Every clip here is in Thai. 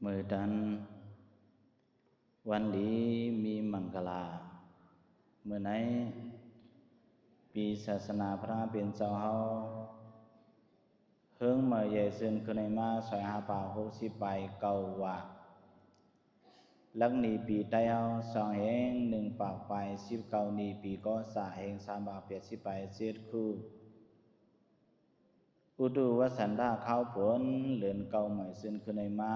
มือดันวันนี้มีมังกลาเมื่อไหนปีศาสนาพระเป็นเจ้าเฮาเฮิงมาใหญ่ซึ่งคือในมาสอยหาป่าโหสิไปเก่าว่าลักนีปีใต้เฮาสองแห่งหนึ่งปากไป19นีปีก็สาแห่ง3 บาท80ไปเจ็ดคู่อุดูวสันดาเข้าผลเหลือนเก่าใหม่ซึ่งคือในมา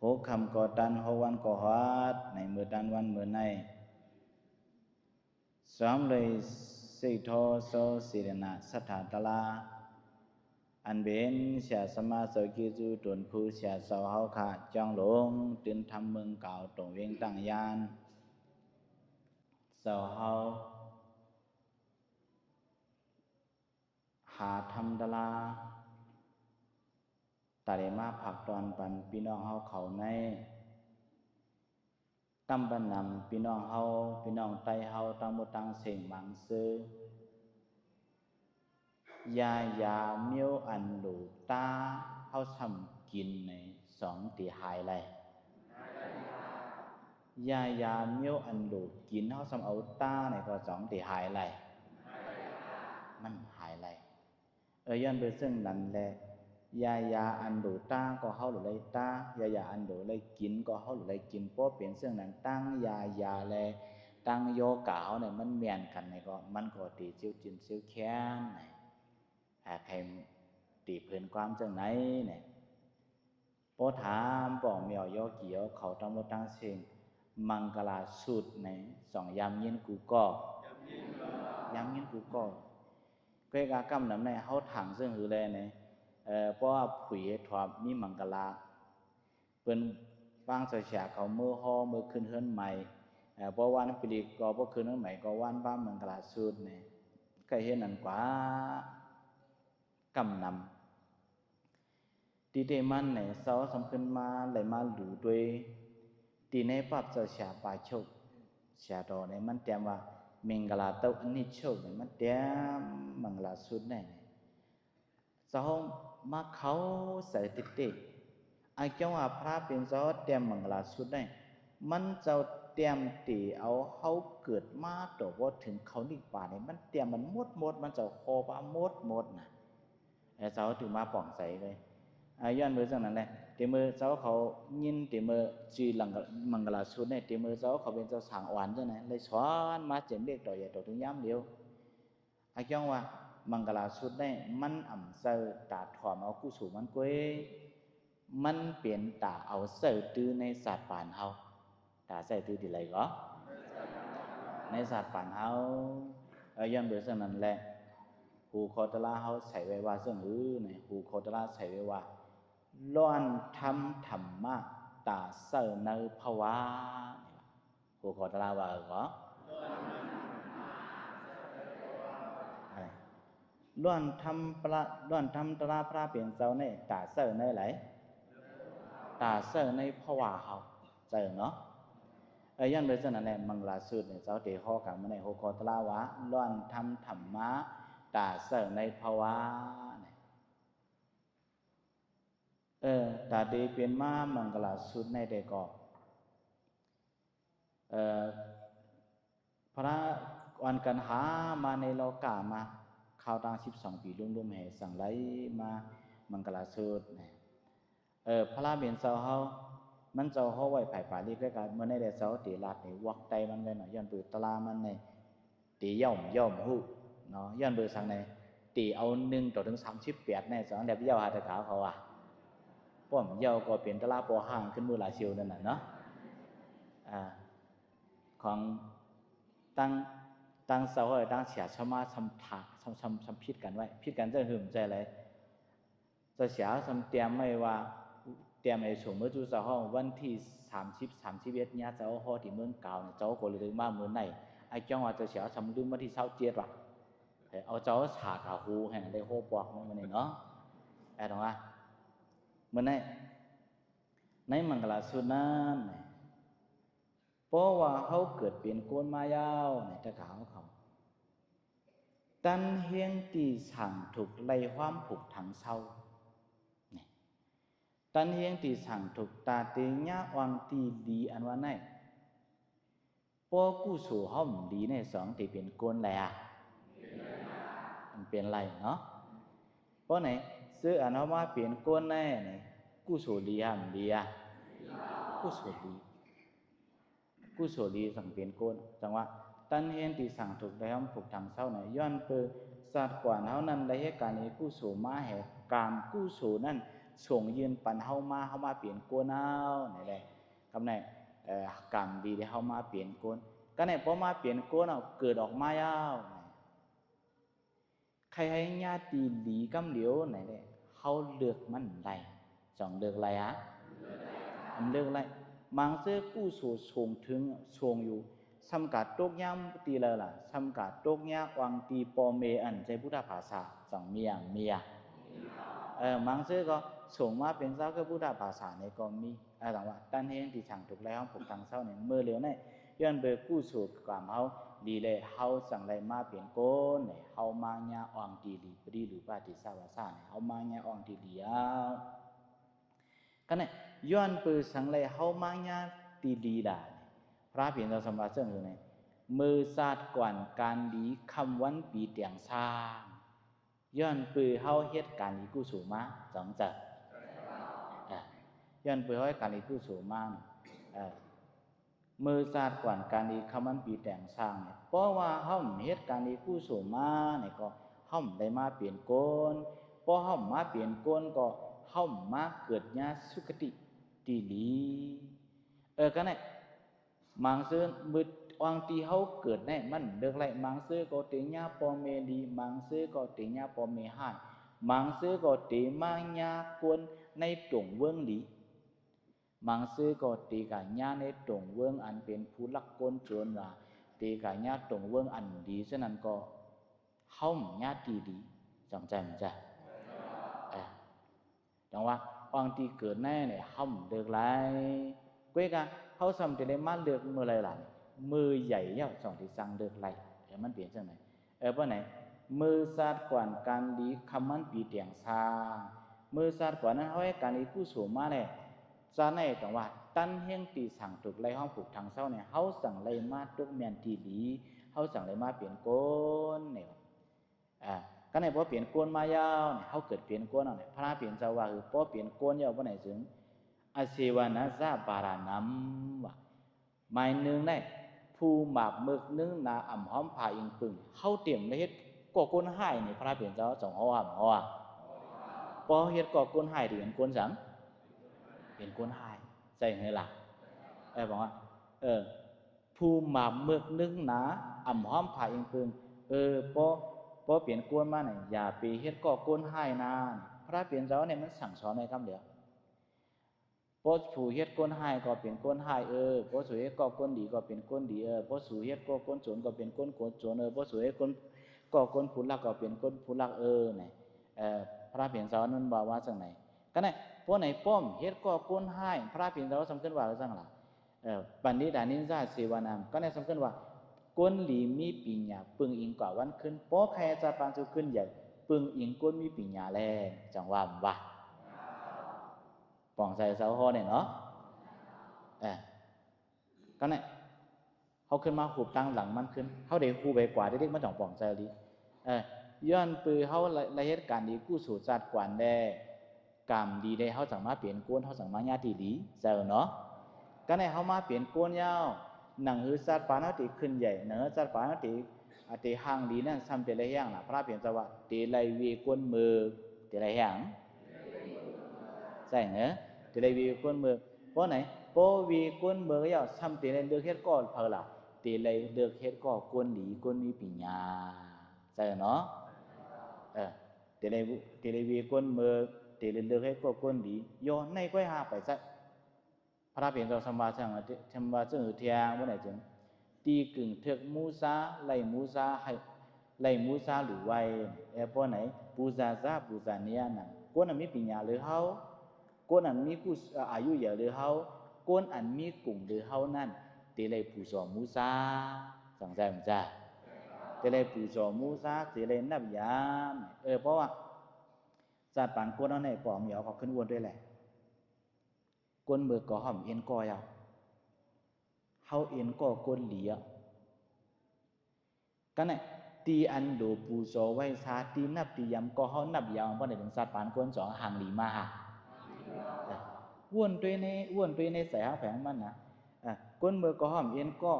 หกคำก่อตันหกวันก่อฮัดในมือตันวันมือในสามเลยสิทอโซสิรณะสัทธาตลาอันเป็นเสียสมาสกิจูตุนผู้เสียสาวเฮาขาจองหลงตื่นทำเมืองเก่าตรงเวียงตั้งยานสาวเฮาหาทำตลาตาเดมาผักตอนปันพี่น้องเฮาเขาในตั้มบันนำพี่น้องเฮาพี่น้องไตเฮาตั้งหมดตั้งเสียงมังซื้อยาเมียวอันหลูตาเฮาทำกินในสองตีหายไรยาเมียวอันหลูกินเฮาทำเอาตาในก็สองตีหายไรมันหายไรย้อนไปซึ่งนั่นแหละยาอันหลูตาก็เฮาหลูไรตายาอันหลูไรกินก็เฮาหลูไรกินเพราะเป็นซึ่งนั้นตั้งยาแลตั้งโยกะเฮาเนี่ยมันแม่นกันในก็มันก็ตีเสียวจินเสียวแค้นใครตีเพื่อนความจังไหนเนี่ยพอถามบอกเมียวยอเกี่ยวเขาตั้งมดตั้งเสียงมังกลาสุดในสองยามยินกูก็ยามยินกูก็เกี่ยกำนำในเขาถังซึ่งหือแลเนี่ยเพราะว่าผุยถอดมีมังกลาเป็นบางเสียเขาเมื่อห่อเมื่อคืนเฮือนใหม่เพราะวันปีก็เพราะคืนเฮือนใหม่ก็วันบ้ามังกลาสุดเนี่ยก็เห็นนั่นกว่ากำนำตีเดมันเนี่ยสาวสำคัญมาเลยมาหลูด้วยตีในปับเจ้าเสียป่าโชคเสียดอเนี่ยมันเตรียมว่าเมงกลาเต้าอันนี้โชคเนี่ยมันเตรียมมังกลาสุดเนี่ยสาวมาเขาใส่ติดเตไอ้เจ้าว่าพระเป็นสาวเตรียมมังกลาสุดเนี่ยมันเจ้าเตรียมตีเอาเขาเกิดมาตัวว่าถึงเขาหนีป่าเนี่ยมันเตรียมมันมดมันเจ้าคอปลามดนะไอ้สาวถึงมาป่องใส่เลยย้อนมือสังนั้นแหละเตมือเจ้าเขายินเตมือจีหลังมังกลาชุดเนี่ยเตมือเจ้าเขาเป็นเจ้าสางอ่อนใช่ไหมเลยสอนมาเจ็บเด็กต่อใหญ่ต่อถึงย้ำเดียวไอ้จ้องว่ามังกลาชุดเนี่ยมันอ่ำเซอร์ตาถอมเอากู้สู่มันกุ้ยมันเปลี่ยนตาเอาเซอร์ตื้อในสัตว์ป่านเฮาตาเซอร์ตื้อที่ไรก็ในสัตว์ป่านเฮาย้อนมือสังนั้นแหละหูโคตรลาเขาใส่ไว้ว่าซึ่งเนี่ยหูโคตรลาใส่ไว้ว่าล้วนทำธรรมะตาเสนอภาวะเนี่ยหูโคตรลาว่าก็ล้วนทำตราพระเปลี่ยนเจ้าเนี่ยตาเสนอไหลตาเสนอภาวะเขาเจอเนาะย้อนไปเส้นนั้นแหละมังลาสุดเนี่ยเจ้าเตะข้อกับมันในหูโคตรลาวะล้วนทำธรรมะตาเสนอภาวะตาดีเป็นมามังกลาสุดในเด็กก็พระวันกันหามาในโลกามาข่าวต่าง12 ปีลุ่มๆแห่สั่งไหลมามังกลาสุดเนี่ยพระเบียนเสาเฮามันเจ้าเฮาไว้ไผ่ป่าลีก็กันเมื่อในเดเสาตีลาดในวักไตมันไว้หน่อยย้อนปือตลามันในตีย่อมหูเนาะย้อนปือสังในตีเอา1ต่อถึง38ในสองแบบย่อหาตะขาวเขาอ่ะป้อมเยาก็เป็นตลาปอห่างขึ้นมือหลายเชียวนั่นน่ะเนาะของตั้งเสาไว้ตั้งเสียชมาชำถาชำพิษกันไว้พิษกันจะหึมใจอะไรจะเสียชำเตรียมไม่ว่าเตรียมไอ้ช่วงเมื่อจูเสาห้องวันที่31เนี่ยเจ้าห้อที่เมืองเก่าเนี่ยเจ้าก็เลยมาเมืองไหนไอ้จังหวัดจะเสียชำลืมวันที่27ว่ะเอาเจ้าฉากอาหูแห่งได้โฮปอกมันเนาะไอ้ตรงอ่ะเมื่อไหนในมังกรสุนันเพราะว่าเขาเกิดเป็นโกนมายาวในตะขาวเขาตันเฮียงตีสั่งถูกไล่ความผูกถังเศร้า ตันเฮียงตีสั่งถูกตาเตียวังตีลีอันว่าไหนป้อกู้สู่ห้อมลีในสองตีเป็นก้นอะไรอ่ะมันเป็นไรเนาะเพราะไหนซื้ออันเอามาเปลี่ยนก้นแน่เนี่ยกู้สู่ลีอ่ะมันลีอ่ะกู้สู่ลีกู้สู่ลีสั่งเปลี่ยนก้นจังว่าตันเฮียงตีสั่งถูกได้ห้อมผูกทางเศร้าเนี่ยย้อนเปิดศาสตร์กว่าเท่านั้นได้เหตุการณ์นี้กู้สู่มาแห่กามกู้สู่นั่นส่งยืนปันเฮามาเปลี่ยนก้นเอาไหนเลยคำไหนกรรมดีที่เฮามาเปลี่ยนก้นก็ไหนพอมาเปลี่ยนก้นเอาเกิดออกมายาวไหนใครให้ญาติหลีกำเหลียวไหนเลยเฮาเลือกมันไรสองเลือกไรอ่ะเลือกไรมังเสื้อกู้สู่ส่งถึงส่งอยู่สำกัดตกย่ำตีเลยล่ะสำกัดตกย่าวังตีปอเมอันใจพุทธภาษาสองเมียมังซื้อก็ส่งมาเป็นเจ้าก็พุทธภาษาในก็มีต่างว่าตั้นเฮงที่สั่งถูกแล้วผูกทางเศร้าเนี่ยเมื่อเหลียวเนี่ยย้อนเบอร์กู้สู่ความเฮาดีเลยเฮาสั่งอะไรมาเปลี่ยนโกนเนี่ยเฮามาญาอ่องตีหลีปรีหรือปาติสาวาสาเนี่ยเฮามาญาอ่องตีหลีก็เนี่ยย้อนเบอร์สั่งอะไรเฮามาญาตีหลีด่าพระเปลี่ยนเราสมบัติเสื่อมคือเนี่ยมือศาสตร์ก่อนการดีคำวันปีเตียงสร้างย้อนปือเฮาเฮ็ดการอีกู้สู่มาสองจัดย้อนปือเฮาเฮ็ดการอีกู้สู่มามือศาสตร์ก่อนการอีคำวันปีแต่งสร้างเนี่ยเพราะว่าเฮาเฮ็ดการอีกู้สู่มาเนี่ยก็เฮาได้มาเปลี่ยนโกนพอเฮามาเปลี่ยนโกนก็เฮามาเกิดญาสุคติตีหลีก็เนี่ยมังซื้อมืดวังตีเฮาเกิดแน่มันเลือกไรมังซื้อก็เตียปอเมลีมังซื้อก็เตียปอเมหายมังซื้อก็เตีมังญากวนในตรงเวิ้งหลีมังซื้อก็ตีกะญาในตรงเวิ้งอันเป็นผู้ลักกวนจวนว่าตีกะญาตรงเวิ้งอันดีฉะนั้นก็เฮาญาตีดีจังใจมันจ้ะจังว่าวังตีเกิดแน่เนี่ยเฮาเลือกไรก้วยกะเฮาสำเร็จได้มาเลือกเมื่อไรล่ะมือใหญ่เนี่ยสองที่สั่งเลือกไรมันเปลี่ยนจังไหนเพราะไหนมือศาสตร์ก่อนการดีคำมันปีเตียงสร้างมือศาสตร์ก่อนนั้นเฮาให้การดีกู้สู่มาแหละจะในจังว่าตั้นเฮงตีสั่งถูกไล่ห้องผูกทางเศร้าเนี่ยเฮาสั่งไล่มาตุกแมนตีหลีเฮาสั่งไล่มาเปลี่ยนโกนเนี่ยก็ในพอเปลี่ยนโกนมายาวเนี่ยเฮาเกิดเปลี่ยนโกนเอาเนี่ยพระเปลี่ยนเจ้าว่าคือพอเปลี่ยนโกนยาวบ่ไหนถึงอาเสวนาซาบารานัมว่าหมายนึงได้ผู้หมากมึกนึงนาอ่ำหอมผาอิงปึงเฮาเตรียมได้เฮ็ดก่อก้นหายนี่พระเปลี่ยนเจ้า2เฮาอ่ำเฮาพอเฮ็ดก่อก้นหายที่เป็นก้นสังเป็นก้นหายใช่ให้ล่ะบอกว่าผู้หมากมึกนึงนาอ่ำหอมผาอิงปึงพอเปลี่ยนก้นมาเนี่ยอย่าไปเฮ็ดก่อก้นหายนาพระเปลี่ยนเจ้าเนี่ยมันสั่งสอนในคำเดียวพอสู่เฮ็ดก้นหายก็เป็นก้นหายพอสู่เฮ็ดก่อก้นดีก็เป็นก้นดีพอสู่เฮ็ดก่อก้นโจรก็เป็นก้นโจรพอสู่เฮ็ดก่อก้นผู้ลักก็เป็นก้นผู้ลักนี่พระเพียรเจ้านั้นบอกว่าจังไหนก็ไหนพอไหนป้อมเฮ็ดก่อก้นหายพระเพียรเจ้าสำคัญว่าจังล่ะปัณฑิตานินซาเสวานามก็ไหนสำคัญว่าก้นหลีมีปัญญาปึงอิงกว่าวันขึ้นพอใครจะปานสุขึ้นใหญ่ปึงอิงก้นมีปัญญาแลจังว่าปองใส่เสาฮอเนี่ยเนาะก็เนี่ยเขาขึ้นมาหูบตั้งหลังมันขึ้นเขาได้หูไปกว่าได้เด็กมาจ่องปองใจดีย้อนปือเขาละเหตุการณ์ดีกู้สู่จัดกวนได้กรรมดีได้เขาสั่งมาเปลี่ยนก้นเขาสั่งมาญาติดีเจ้าเนาะก็เนี่ยเขามาเปลี่ยนก้นยาวหนังหือจัดปานเขาตีขึ้นใหญ่หนังจัดปานเขาตีห่างดีนั่นซ้ำเตลัยย่างนะพระเปลี่ยนจังหวะเตลัยวีก้นมือเตลัยย่างใช่เนอะเตลัยวีก้นมือเพราะไหนเพราะวีก้นมือก็ยาวซ้ำเตลัยเลือกเฮ็ดก้อนเพล่าเตลัยเลือกเฮ็ดก้อนก้นหลีก้นมีปัญญาใช่เนาะเตลัยวีก้นมือเตลัยเลือกเฮ็ดก้อนก้นหลีโยนในก้อยหาไปซะพระเปลี่ยนเราสมาชังทำมาจึงเทียงว่าไหนจึงตีกึ่งเถือกมูซาไล่มูซาให้ไล่มูซาหรือไว้เพราะไหนปูซาซาปูซาเนียนั่นก้นอันมีปัญญาหรือเฮาก้นอันมีกู้อายุเยอะหรือเฮาก้นอันมีกลุ่มหรือเฮานั่นเตลัยปูซอมูซาสังใจมั้งจ้าเตลัยปูซอมูซาเตลัยนับยามเพราะว่าจัดปานก้นเอาในปอมเหยาเขาขึ้นวนด้วยแหละ ก้นมือก็ห่อมเอ็นก็ยาวเฮาเอ็นก็ก้นเหลียกันเนี่ยตีอันโดปูโซไว้ซาตีนับตียำก็เฮานับยาวเพราะในถึงสัตว์ปานก้นสองห่างหลีมาวนด้วยในใส่ห้างแผงมันนะก้นมือก็ห่อมเอ็นก็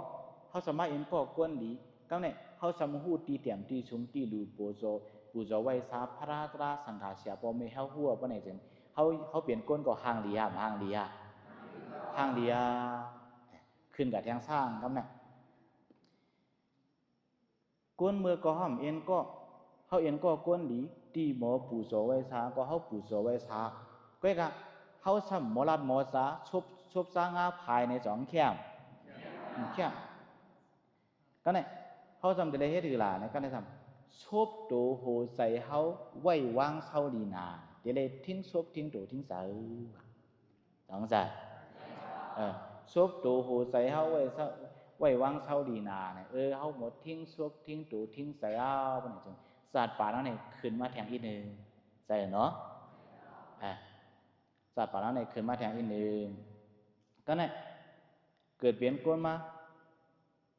เฮาสามารถเอ็นก็ก้นหลีกันเนี่ยเฮาสามหูตีเตี่ยมตีชุมตีดูปูโซไว้ซาพระราสังฆาเสียปอไม่เฮาหัวเพราะในถึงเขาเปลี่ยนก้นก็ห่างหลีห่างหลีห่างหลีขึ้นกับแทงสร้างครับเนี่ยก้นมือก็ห่อมเอ็นก็เฮาเอ็นก็ก้นหลีตีหมอปูโซไว้ซาก็เฮาปูโซไว้ซาก็กะเฮาซ้ำหมอลัดหมอซาชบซางาภายในสองแคมก็เนี่ยเฮาซ้ำจะได้เฮ็ดถือล่ะเนี่ยก็ได้ซ้ำชบโตโหใส่เฮาไว้วางเซาลีนาเดี๋ยวเลยทิ้งชบทิ้งโตทิ้งเสาสองซะชบโตโหใส่เฮาไว้วางเซาลีนาเนี่ยเฮาหมดทิ้งชบทิ้งโตทิ้งเสาบ่เนี่ยจังศาสตร์ป่านั้นเนี่ยขึ้นมาแทงอีกนึงใช่เนาะศาสตร์ป่านั้นเนี่ยขึ้นมาแทงอีกนึงก็เนี่ยเกิดเปลี่ยนก้นมา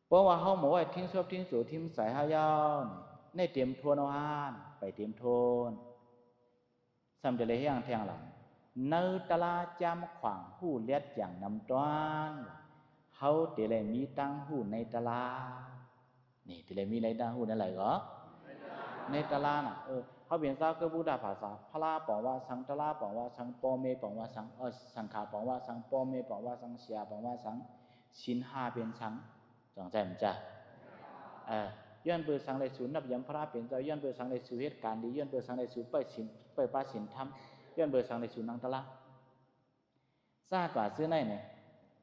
เพราะว่าเฮาหมอไว้ทิ้งชบทิ้งโตทิ้งใส่เฮายาวในเตรียมทวนเอาหานไปเตรียมทวนซ้ำจะเลยอย่างแทงหลังเนื้อตลาจำขวางหู้เลียดอย่างนำต้อนเฮาเตเลยมีตั้งหู้ในตลานี่เตเลยมีในตั้งหู้นั่นแหละก็ในตลาน่ะเขาเปลี่ยนซาเกบุดาภาษาพระลาปองว่าสังตลาปองว่าสังปอเมปองว่าสังสังขาปองว่าสังปอเมปองว่าสังเสียปองว่าสังชินห้าเป็นสังจังใจมันจะย้อนเบอร์สังในศูนย์นับยำพระเปลี่ยนใจย้อนเบอร์สังในศูนย์เหตุการณ์ดีย้อนเบอร์สังในศูนย์เปิดป้าสินธรรมย้อนเบอร์สังในศูนย์นังตะละซากว่าซื้อในเนี่ย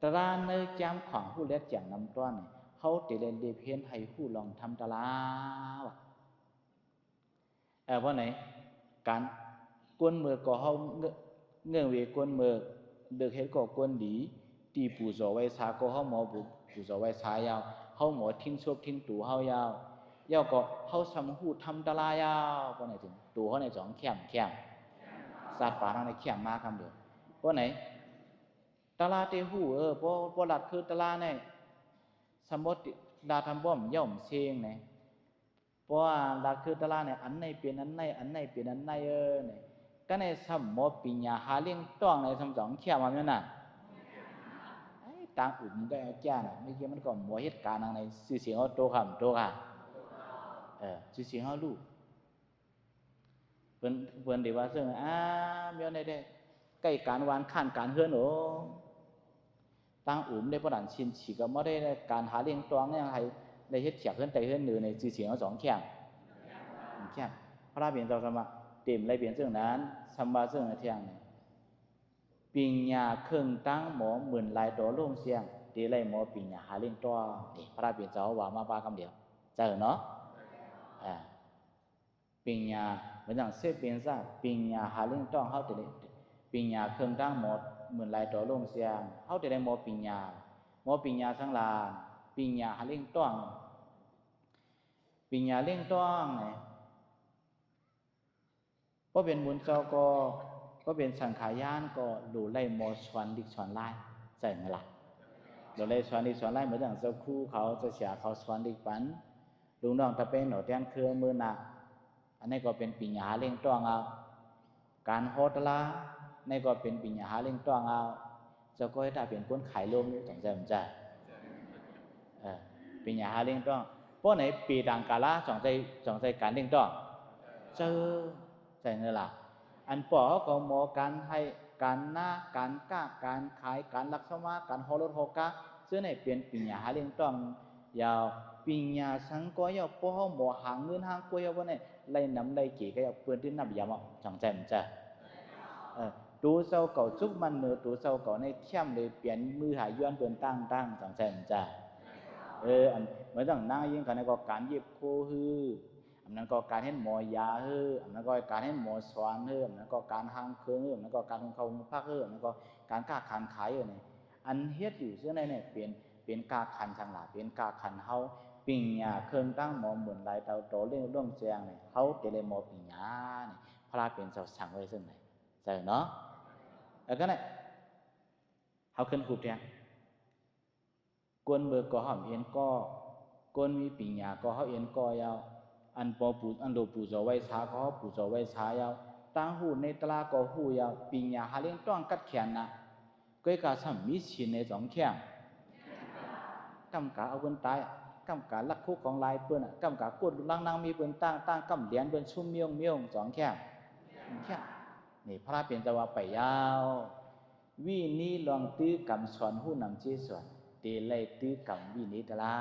ตราเนื้อจำขวางผู้เล็กอย่างนำต้อนเนี่ยเขาเตเลนเดเพียนให้ผู้ลองทำตะลาวะเพราะไหนการกวนมือก็เขาเงื่อนเวกวนมือเดือดเฮ็ดก็กวนดีตีปูโซไว้ซาก็เขาหมอปูโซไว้ซายาวเขาหมอทิ้งชบทิ้งตู่เขายาวยาวก็เขาสำหูทำตะลายาวเพราะไหนถึงตู่เขาในสองแข็มสัตว์ป่าทางในแข็มมากคำเดียวเพราะไหนตลาเตหูพอหลัดคือตลาเนี่ยสมมติดาทำบ่มย่อมเชียงเนี่ยเพราะว่าหลัดคือตลาเนี่ยอันไหนเป็นอันไหนเป็นอันไหนเนี่ยก็ในสมมติปัญญาหาเลี้ยงต้องในสมสองเขียมาเนี่ยน่ะต่างอุ่มก็เอาจ้าน่ะไม่เกี่ยวมันก็หมวเหตุการณ์ในสื่อเสียงเขาโตคำโตค่ะสื่อเสียงเขาลูกเพิ่นเดี๋ยวว่าซึ่งเมียในได้ใกล้การวานขั้นการเฮือนโอ้ตั้งอุ่มได้ประดันชินฉีก็ไม่ได้การหาเลี้ยงตัวเนี่ยให้ได้เฮ็ดเฉียบเฮือนใจเฮือนหนึ่งในสื่อเสียงเขาสองแข็งพระราเปลี่ยนเจ้าสมะเต็มเลยเปลี่ยนซึ่งนั้นสัมบาซึ่งในเที่ยงปิญญาเครื่องตั้งหมอหมื่นลายตัวร่วมเสียงตีไรหมอปิญญาหาเลี้ยงตัวนี่พระราเปลี่ยนเจ้าว่ามาปาคำเดียวเจอเนาะปิญญาเหมือนอย่างเสพเป็นซะปิญญาหาเลี้ยงต้องเขาแต่ปิญญาเครื่องตั้งหมดเหมือนลายตัวลงเสียงเขาแต่ได้หมอปิญญาสังลาปิญญาหาเลี้ยงต้องปิญญาเลี้ยงต้องเนี่ยพอเป็นมุนเจ้าก็เป็นสังขายานก็ดูไล่หมอชวนดิกชวนไล่ใส่ไหมล่ะดูไล่ชวนดิกชวนไล่เหมือนอย่างเจ้าคู่เขาจะเสียเขาชวนดิกปันลุงน้องตะเป็นหนูแทนเครือมือหนักอันนี้ก็เป็นปิญญาเลี้ยงต้องเอาการโฮตละนี่ก็เป็นปิญญาเลี้ยงต้องเอาเจ้าก็ให้ถ้าเป็นคนขายลมอยู่จังใจมันใจปิญญาเลี้ยงต้องเพราะไหนปีดังกาละจองใจการเลี้ยงต้องเจอใจนี่ล่ะอันป่อก็หมอการให้การหน้าการก้าการขายการลักษณะการฮอลล์ฮอกาซึ่งในเป็นปิญญาเลี้ยงต้องยาวปิญญาสังก็ยาวป่อหมอหางเงินหางกล้วยว่าเนี่ยไล่น้ำไล่เกี่ยก็ยาวเปื้อนที่นับยามอ่ะจังใจมันจะตูเศร้าเก่าจุกมันเนื้อตูเศร้าเก่าในเที่ยมเลยเปลี่ยนมือหายย้อนเปื้อนตั้งจังใจมันจะอันเหมือนต้องนั่งยิ่งกันในก็การเย็บโคฮืออันนั้นก็การเห็นหมอยาฮืออันนั้นก็การเห็นหมอสวานฮืออันนั้นก็การหางเครื่องฮืออันนั้นก็การหุงข้าวหุงผักฮืออันนั้นก็การค้าขายขายเนี่ยอันเฮ็ดอยู่ซึ่งในเนี่ยเป็นกาขันทางหลาเป็นกาขันเฮาปิญญาเครื่องตั้งหมอเหมือนลายเตาโตเรื่องร่วมเสียงเนี่ยเฮาเตเลหมอปิญญาเนี่ยพระเป็นเจ้าสั่งไว้ซึ่งไหนใช่เนาะแล้วก็เนี่ย เฮาขึ้นหุบแท้กวนเบิกก็หอมเอ็นก็กวนมีปิญญาก็เฮาเอ็นก็ยาวอันปอปูอันโดปูจอไว้ช้าก็เฮาปูจอไว้ช้ายาวตั้งหูในตลาก็หูยาวปิญญาหาเลี้ยงต้องกัดแขนนะก็กะซ้ํมีชินในสองแข้งกำกะเอาเพิ่นตายกำกะลักคุกของลายเปิ้นกำกะกดลังนางมีเปิ้นตั้งกำเหรียญเปิ้นชุ่มเมียงสองแข้งแข้งนี่พระเปลี่ยนจะว่าไปยาววินี้ลองตื้อกำสอนหู้นำจีสอนเตไลตื้อกำวินี้ตะลา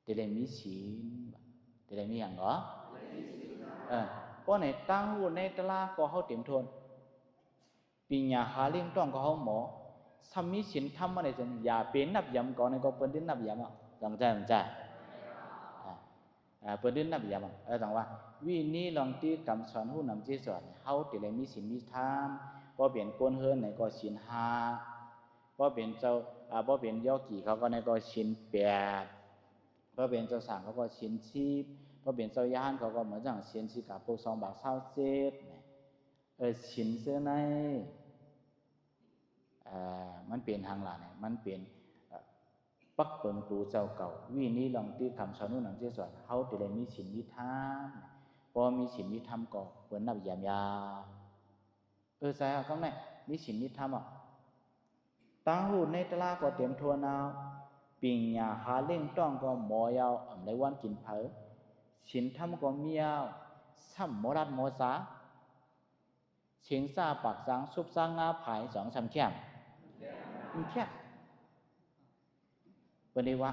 เตไลมีศีลเตไลมีหยังเหรอเพราะไหนตั้งหูในตะลาก็เฮาเต็มทนปิญญาหาเลี้ยงต้องก็เฮาหมอสัมมิศีลทำมาในจนอย่าเป็นนับยำก่อนในก็เปิ้นดินนับยำอ่ะจังใจเปิ้นดินนับยำอ่ะจังว่าวินี้ลองตื้อกำสอนหู้นำจีสอนเฮาเตไลมีศีลมีธรรมบ่เปลี่ยนก้นเฮิรนไหนก็ศีล5บ่เป็นเจ้าบ่เป็นยอกี่เขาก็ในก็ศีล8บ่เป็นเจ้าสางเขาก็ศีล10บ่เป็นเจ้าย่านเขาก็เหมือนจังศีลสิกาปุ2บาท27นี่ศีลซื่อในมันเป็นทางหลาเนี่ยมันเป็นปักเปิงตูเจ้าเก่าวินี้ลองตื้อคำสอนนู้นนำเสียสอนเฮาสิได้มีศีลมีธรรมพอมีศีลมีธรรมก็เปิ้นนับยามยาใช่ครับเนี่ยมีศีลมีธรรมอ่ะตั้งหูในตลาก็เตรียมทัวนาวปิญญาหาเล่งต้องก็หมอยาวอำไรวันกินเผอศีลธรรมก็มียาวซ้ำหมอรัดหมอสาเชียงซ่าปากสังซุบซางงาผาย2-3แข้งแค่เปิ้นได้ว่า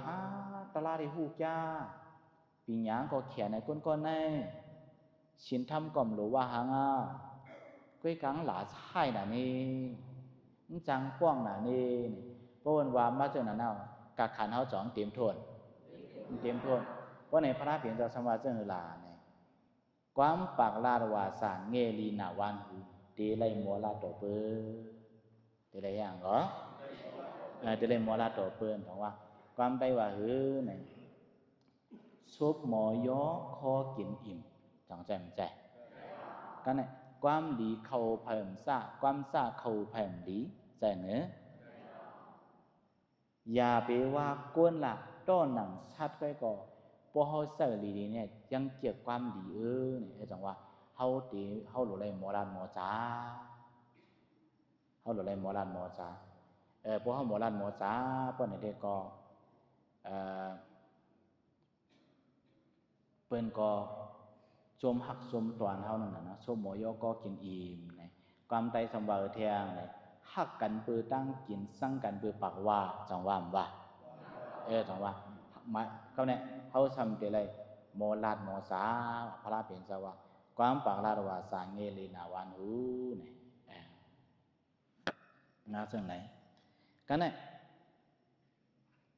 ตลาดได้ฮู้จ้าปิญญาก็เขียนในก้นๆในศีลธรรมก็มรู้ว่าหางก้วยกังหลาใช่น่ะนี่จังป้องน่ะนี่เพราะว่ามาเจอน่ะเนาะกะขันเฮาจ่องเตรียมทวนเพราะในพระเพียรเจ้าสมว่าเจ้าหลาเนี่ยความปากลาดว่าสารเงลีนาวันหูเตไลมัวลาตอเปิ้เตไลอย่างเหรอเตไลมัวลาตอเปิ้นเพราะว่าความได้ว่าเนี่ยซุปหมอยอคอกินอิ่มจังใจมันใจกันเนี่ยความดีเข้าเพิ่มซ่าความซ่าเข้าเพิ่มดีใจเนื้ออย่าไปว่ากวนละต้นหนังชัดไว้ก่อพอเฮาเสิร์ลีดีเนี่ยยังเกี่ยวความดีเนี่ยจังว่าเฮาตีเฮาหลุไรหมอลานหมอจ้าเฮาหลุไรหมอลานหมอจ้าพอเฮาหมอลานหมอจ้าเปิ้นได้ก็เปิ้นก็ชมหักชมตวนเฮานั่นน่ะนะชมหมอยอก็กินอิ่มเนี่ยความใจสำว่าเที่ยงเนี่ยหักกันปือตั้งกินสั่งกันปือปากว่าจังว่าว่าจังว่ามาเขาเนี่ยเฮาทำแต่ไรหมอลาดหมอสาพระเพียรจะว่าความปากลาดว่าสางเงลีนาวันหูเนี่ยน่าซึ่งไหนกันเนี่ย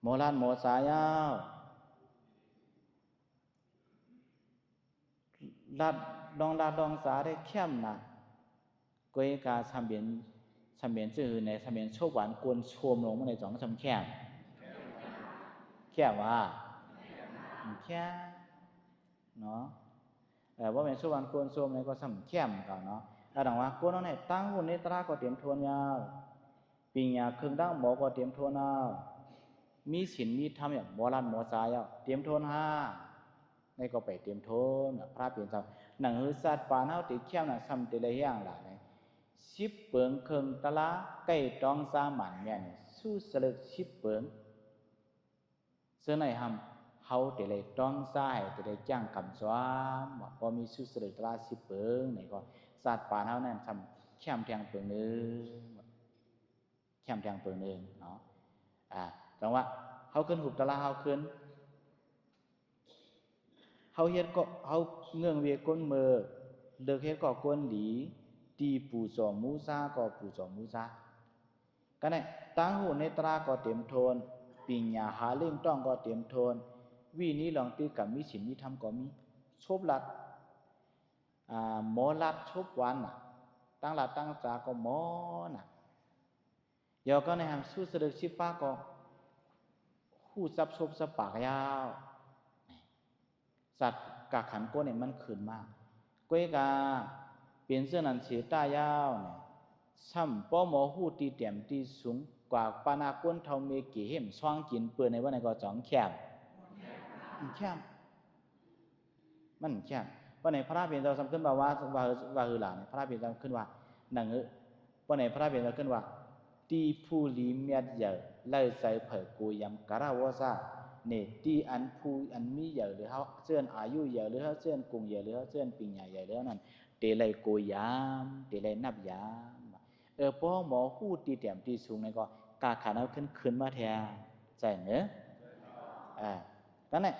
หมอลาดหมอสายาวลาดองสาได้เข้มนะก้อยกาทำเบียนจื้อในทำเบียนโชคหวานกวนชมลงมาในจ่องทำเข้มว่าแค่เนาะว่าเป็นสุวรรณโกนโซมในก็สำเข้มก่อนเนาะแล้วดังว่าโกนเนี่ยตั้งหุ่นในตราก็เตรียมทวนยาวปิญญาครึ่งดังหมอก็เตรียมทวนเอามีศีลมีธรรมอย่างหมอรันหมอสายเตรียมทวนในก็ไปเตรียมทวนพระเปลี่ยนเจ้าหนังหือสัตว์ป่าเฮาติเข้มน่ะซ้ำติละอย่างล่ะเนี่ย10เปิงครึ่งตะละใกล้ตองสามันแม่นสู้สลึก10เปิงเสื้อในหำเฮาแต่เลยต้องสายแต่เลยจ้างกำสวามพอมีสุสริตราสิเปิงไหนก็สัตว์ป่าเฮานั่นทำแคมแทงเปิงนึงเนาะจังว่าเฮาขึ้นหุบตะลาเฮาขึ้นเฮาเฮ็ดก็เฮาเงื่องเวก้นมือเลิกเฮ็ดก็ก้นหลีตีปู่จอมูซาก็ปู่จอมูซากันเนี่ยตั้งหูในตราก็เต็มโทนปิญญาหาเล่งต้องก็เต็มโทนวินี้ลองตื้อกับมีศีลมีธรรมก็มีชบลัดหมอลัดชบวันน่ะตั้งหลัดตั้งจาก็หมอน่ะยอก็ในหางสู้สะดึกชิฟ้าก็หู้ซับชบสปากยาวสัตว์กะขันก้นเนี่ยมันขืนมากก้อยกาเปลี่ยนเสื้อนันเสียตายาวเนี่ย ซ้ำป้อหมอหู้ตีเตี่ยมตีสูงกว่าปานาก้นเท่าเมกี่เห็มช่วงกินเปื่อนในวันไหนก็จ่องแคบแคบมันแคบวันไหนพระเพียรเราสำคัญว่าฮือหลาเนี่ยพระเพียรเราขึ้นว่าหนังวันไหนพระเพียรเราขึ้นว่าตีผู้ลีเมียดเยอะไล่ใส่เผยกูยำกะระวะซาเนี่ยตีอันผู้อันมีเยอะหรือเขาเชื่อนอายุเยอะหรือเขาเชื่อนกุงเยอะหรือเขาเชื่อนปิงใหญ่ใหญ่แล้วนั่นเตไลกูยำเตไลนับยำป้อหมอหู้ตีเตี่ยมตีสูงเนี่ยก็กาขาเอาขึ้นมาแทนใจเนอะก็เนี่ย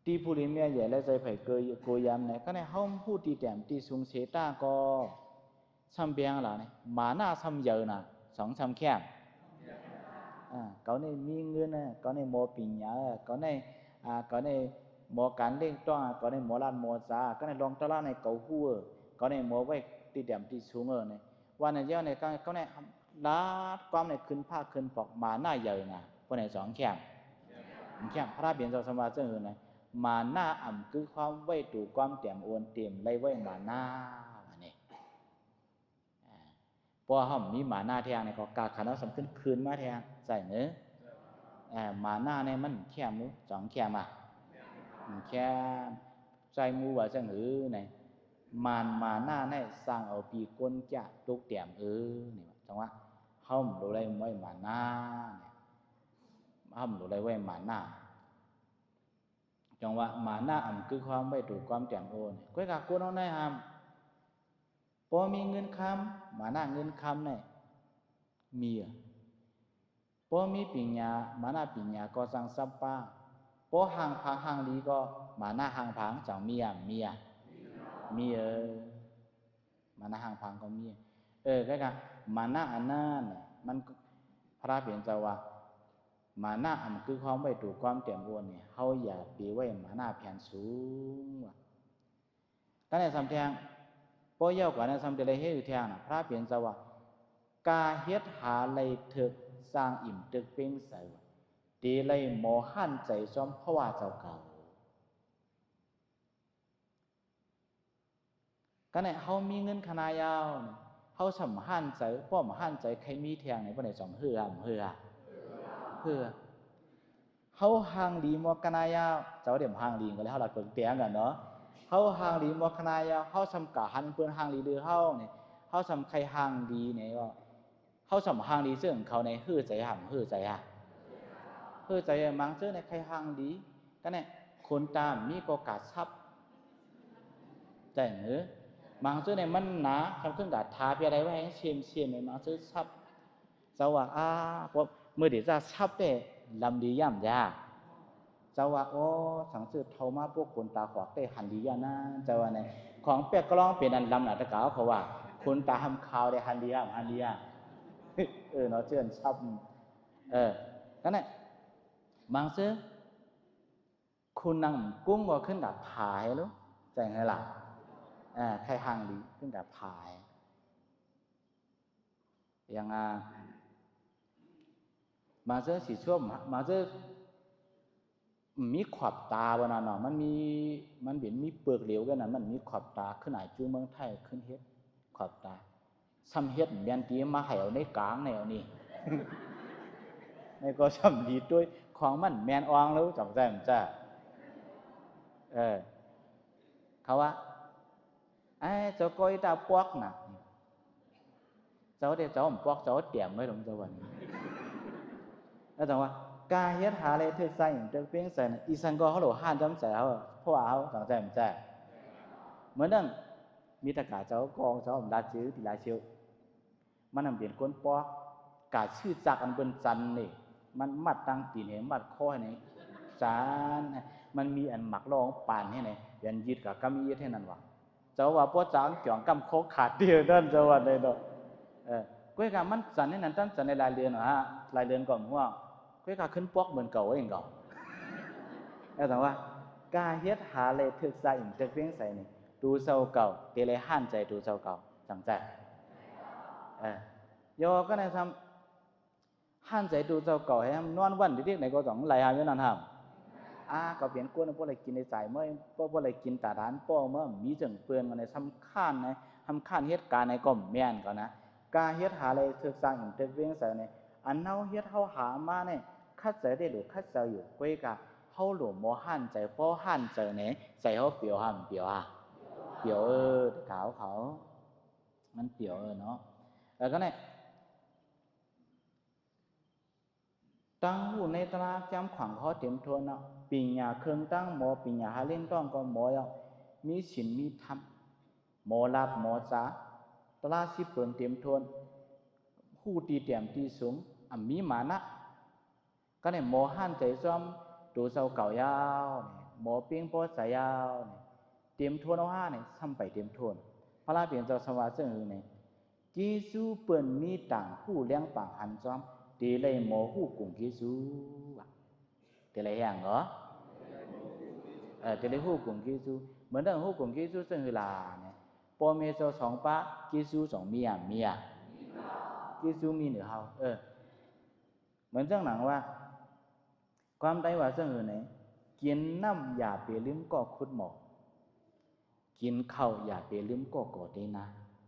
ตีผู้ลิเมียใหญ่และใจไผ่เกยโกยามเนี่ยก็เนี่ยห้องหู้ตีเตี่ยมตีสูงเสตาก็ซ้ำเบียงล่ะเนี่ยมาหน้าซ้ำเยอะน่ะสองซ้ำแคบcó này mi ngươn có này mò pin nhá có này mò cán lên toa có này mò lan mò giá có này long tala này cầu hua có này mò vậyตีเตี่ยมตีสูงเนี่ยวันนี้เจ้าเนี่ยก็เนี่ยลาดความเนี่ยขึ้นผ้าขึ้นปอกมาหน้าเยอะน่ะพวกเนี่ยสองแคบพระเบียนเจ้าสมบัติเจ้าอื่นเนี่ยมาหน้าอ่ำคือความไว้ดูความเตี่ยมอวนเตี่ยมไล่ไว้มาหน้าเนี่ยพอห้องมีมาหน้าแทงเนี่ยก็กาขันเอาสำคืนมาแทงใส่เนื้อมาหน้าเนี่ยมันแคบนู้สองแคบแคบใจมูว่าจังหือเนี่ยมาหน้าเนี่ยสร้างเอาปีก้นจะตุกเตี่ยมเนี่ยจังว่าห้องดูได้ไว้มาหน้าเนี่ยห้องดูได้ไว้มาหน้าจังว่ามาหน้าอ่ำคือความไว้ดูความเตี่ยมโอนก้อยกาโกนเอาได้ห้ามพอมีเงินคำมาหน้าเงินคำเนี่ยมีพอมีปัญญามาหน้าปัญญาก็สั่งสับป้าพอห่างพังห่างดีก็มาหน้าห่างพังจังมีมาหน้าห่างพังก็มีก็กันมาหน้าอันนั้นเนี่ยมันพระเปลี่ยนจะว่ามาหน้าอันคือความไว้ดูความเตี่ยมโอนเนี่ยเขาอย่าปีไว้มาหน้าแผ่นสูงว่ะก็ในสำแทงพอเย้ากว่าในสำเดลัยเฮอยู่แทงนะพระเปลี่ยนจะว่ากาเฮ็ดหาเลยถึกสร้างอิ่มตึกเป็นเสวตีเลยหมอหั่นใจซ้อมเพราะว่าเจ้าเก่าก็เนี่ยเขามีเงินขนาดยาวเขาสำหั่นใจป้อมหั่นใจใครมีแทงในประเดี๋ยวสองเฮือเขาห่างดีมอกนายาวเจ้าเดี๋ยวห่างดีก็เลยเขาหลักเปิดเตียงกันเนาะเขาห่างดีมอกนายาวเขาสำกะหันเพื่อนห่างดีดื้อเขาเนี่ยเขาสำใครห่างดีเนี่ยก็เขาสำห่างดีซึ่งเขาในฮือใจห่างฮือใจมังซึ่งในใครห่างดีก็เนี่ยคนตามมีโอกาสซับใจเนื้อมังซึ่งในมันหนาทำเครื่องกาดทาเพียอะไรไว้ให้เชียมในมังซึ่งซับเจ้าว่าพอเมื่อเดี๋ยวจะซับได้ลำดีย่ำยาเจ้าว่าสังสืบเท่ามาพวกคนตาขวากได้หันดีย่านะเจ้าว่าในของเปียกกล้องเป็นอันลำหนาตะกาวเขาว่าคนตาทำข่าวได้หันดีย่เนาะเชื่อซับก็เนี่ยบางซื้อคุณนั่งกุ้งก็ขึ้นกับผายรู้ใจไงล่ะใครห่างดีขึ้นกับผายอย่างมาเจอสีช่วมมาเจอมีขอบตาบนนั้นมันมีเปลือกเหลวกันนั้นมันมีขอบตาขึ้นไหนจูเมืองไทยขึ้นเฮ็ดขอบตาซ้ำเฮ็ดเบียนตีมาให้เอาในกลางแนวนี้ในก็ซ้ำดีด้วยของมันแมนอองแล้วจังใจมันจ้าเขาว่าเจ้าก้อยตาปอกน่ะเจ้าเดี๋ยวเจ้าผมปอกเจ้าเตี่ยมไว้ตรงเจ้าวันแล้วจังว่ากาเฮ็ดหาเลยทึกใส่ตึกเพียงใส่อีสันก็เขาหลห้านจำใส่เขาเพราะว่าเขาจังใจมันจ้าเหมือนนั้นมีตะกาเจ้ากองเจ้าผมลาชื่อที่ลาเชียวมันนำเปลี่ยนคนปอกกาชื่อจักอันเป็นจันนี่มันมัดตั้งตีนเห็นมัดคอให้ไหนจานมันมีอันหมักรองปานให้ไหนยันยึดกับกำมีให้นั่นวะเจ้าว่าพ่อจางจ่องกำโคขาดเดียวนั่นเจ้าว่าในดอกก้อยกามันจันให้นั่นตั้งจันในรายเดือนฮะรายเดือนก่อนว่าก้อยกาขึ้นปอกเหมือนเก่าเองก่อนแล้วแต่ว่ากาเฮ็ดหาเลยถึกใส่ถึกเพียงใส่นี่ดูเศร้าเก่าเตเลยหั่นใจดูเศร้าเก่าจังใจยอก็ในทำหั่นใจดูเจ้าเก่าให้นอนวันที่ไหนก็ต้องไหลหาอยู่นั่นห้าม ก็เปลี่ยนกวนพวกอะไรกินในใจเมื่อพวกอะไรกินตาร้านป้อเมื่อมีจังเปลืองในสำคัญนะทำคัญเหตุการณ์ในก็แม่นก่อนนะการเฮ็ดหาอะไรศึกษาอินเตอร์เวนเซอร์เนี่ยอันเฮาเฮ็ดเฮาหามาเนี่ยคัดเจอได้หรือคัดเจออยู่ก้อยกะเฮาหลวมบ่หันใจเพราะหันเจอเนี่ยใส่เฮาเปียวหันเปียวเปียวเขามันเปียวเนาะแล้วก็เนี่ยตั้งหูในตลาดจำขวางเขาเต็มทนเนาะปีญาเครื่องตั้งหมอปีญาหาเล่นต้องก็หมอมีศีลมีธรรมหมอลาบหมอจ๋าตลาดสิเปิงเต็มทนหูตีเต็มตีสูงมีมานะก็เนี่ยหมอหันใจซ้อมตัวเสาเก่ายาวเนี่ยหมอเปียงปอสายยาวเนี่ยเต็มทนเอาห้าเนี่ยซ้ำไปเต็มทนพระราเปลี่ยนเจ้าสวาซึ่งคือเนี่ยกิสูเปิ่นมีต่างหูเลี้ยงปางหันซ้อมตีเลยหมอหูกุ่งกิสูตีเลยอย่างเหรอตีเลยหูกุ่งกิสูเหมือนเรื่องหูกุ่งกิสูซึ่งคือลาเนี่ยปอเมโซสองปะกิสูสองมีกิสูมีหนึ่งเฮาเหมือนเรื่องหนังว่าความได้ว่าเรื่องอื่นไหนกินน้ำอย่าไปลืมก็คุดหมอกินข้าวอย่าไปลืมก็กอดได้นะ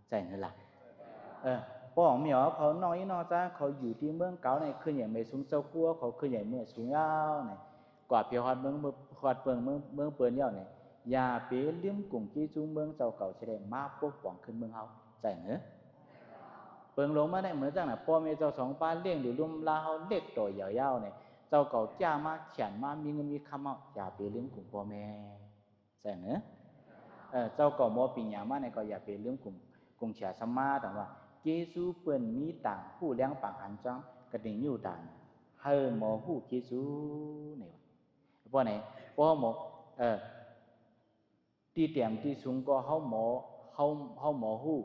ใจนั่นแหละป้องเหมียวเขาน้อยนอจ้าเขาอยู่ที่เมืองเก่าในขึ้นใหญ่ไม่สูงเซากัวเขาขึ้นใหญ่เมื่อสูงยาวเนี่ยกว่าเพียวฮอดเมืองฮอดเปิงเมืองเปิ้นเดียวเนี่ยอย่าไปลืมกุ่งที่จูเมืองเจ้าเก่าเฉลยมาปกป้องขึ้นเมืองเฮาใจเนอะเปิงลงมาได้เหมือนจังน่ะพ่อแม่เจ้าสองป้าเลี้ยงดูลุ่มลาเฮาเล็กต่อยาวๆเนี่ยเจ้าเก่าจ้ามาเขียนมามีเงินมีคำเอาอย่าไปลืมกุ่งพ่อแม่ใจเนอะเจ้าเก่าหมอปีญามาเนี่ยก็อย่าไปลืมกุ่งเฉียสมาแต่ว่าเกซูเปิ้นมีต่างผู้เลี้ยงปากหันจ้องกระดิ่งอยู่ด่านเฮอหมอผู้เกซูนี่ว่าเพราะไหนเพราะหมอตีเตียมตีสูงก็เฮาหมอเฮาหมอฮู้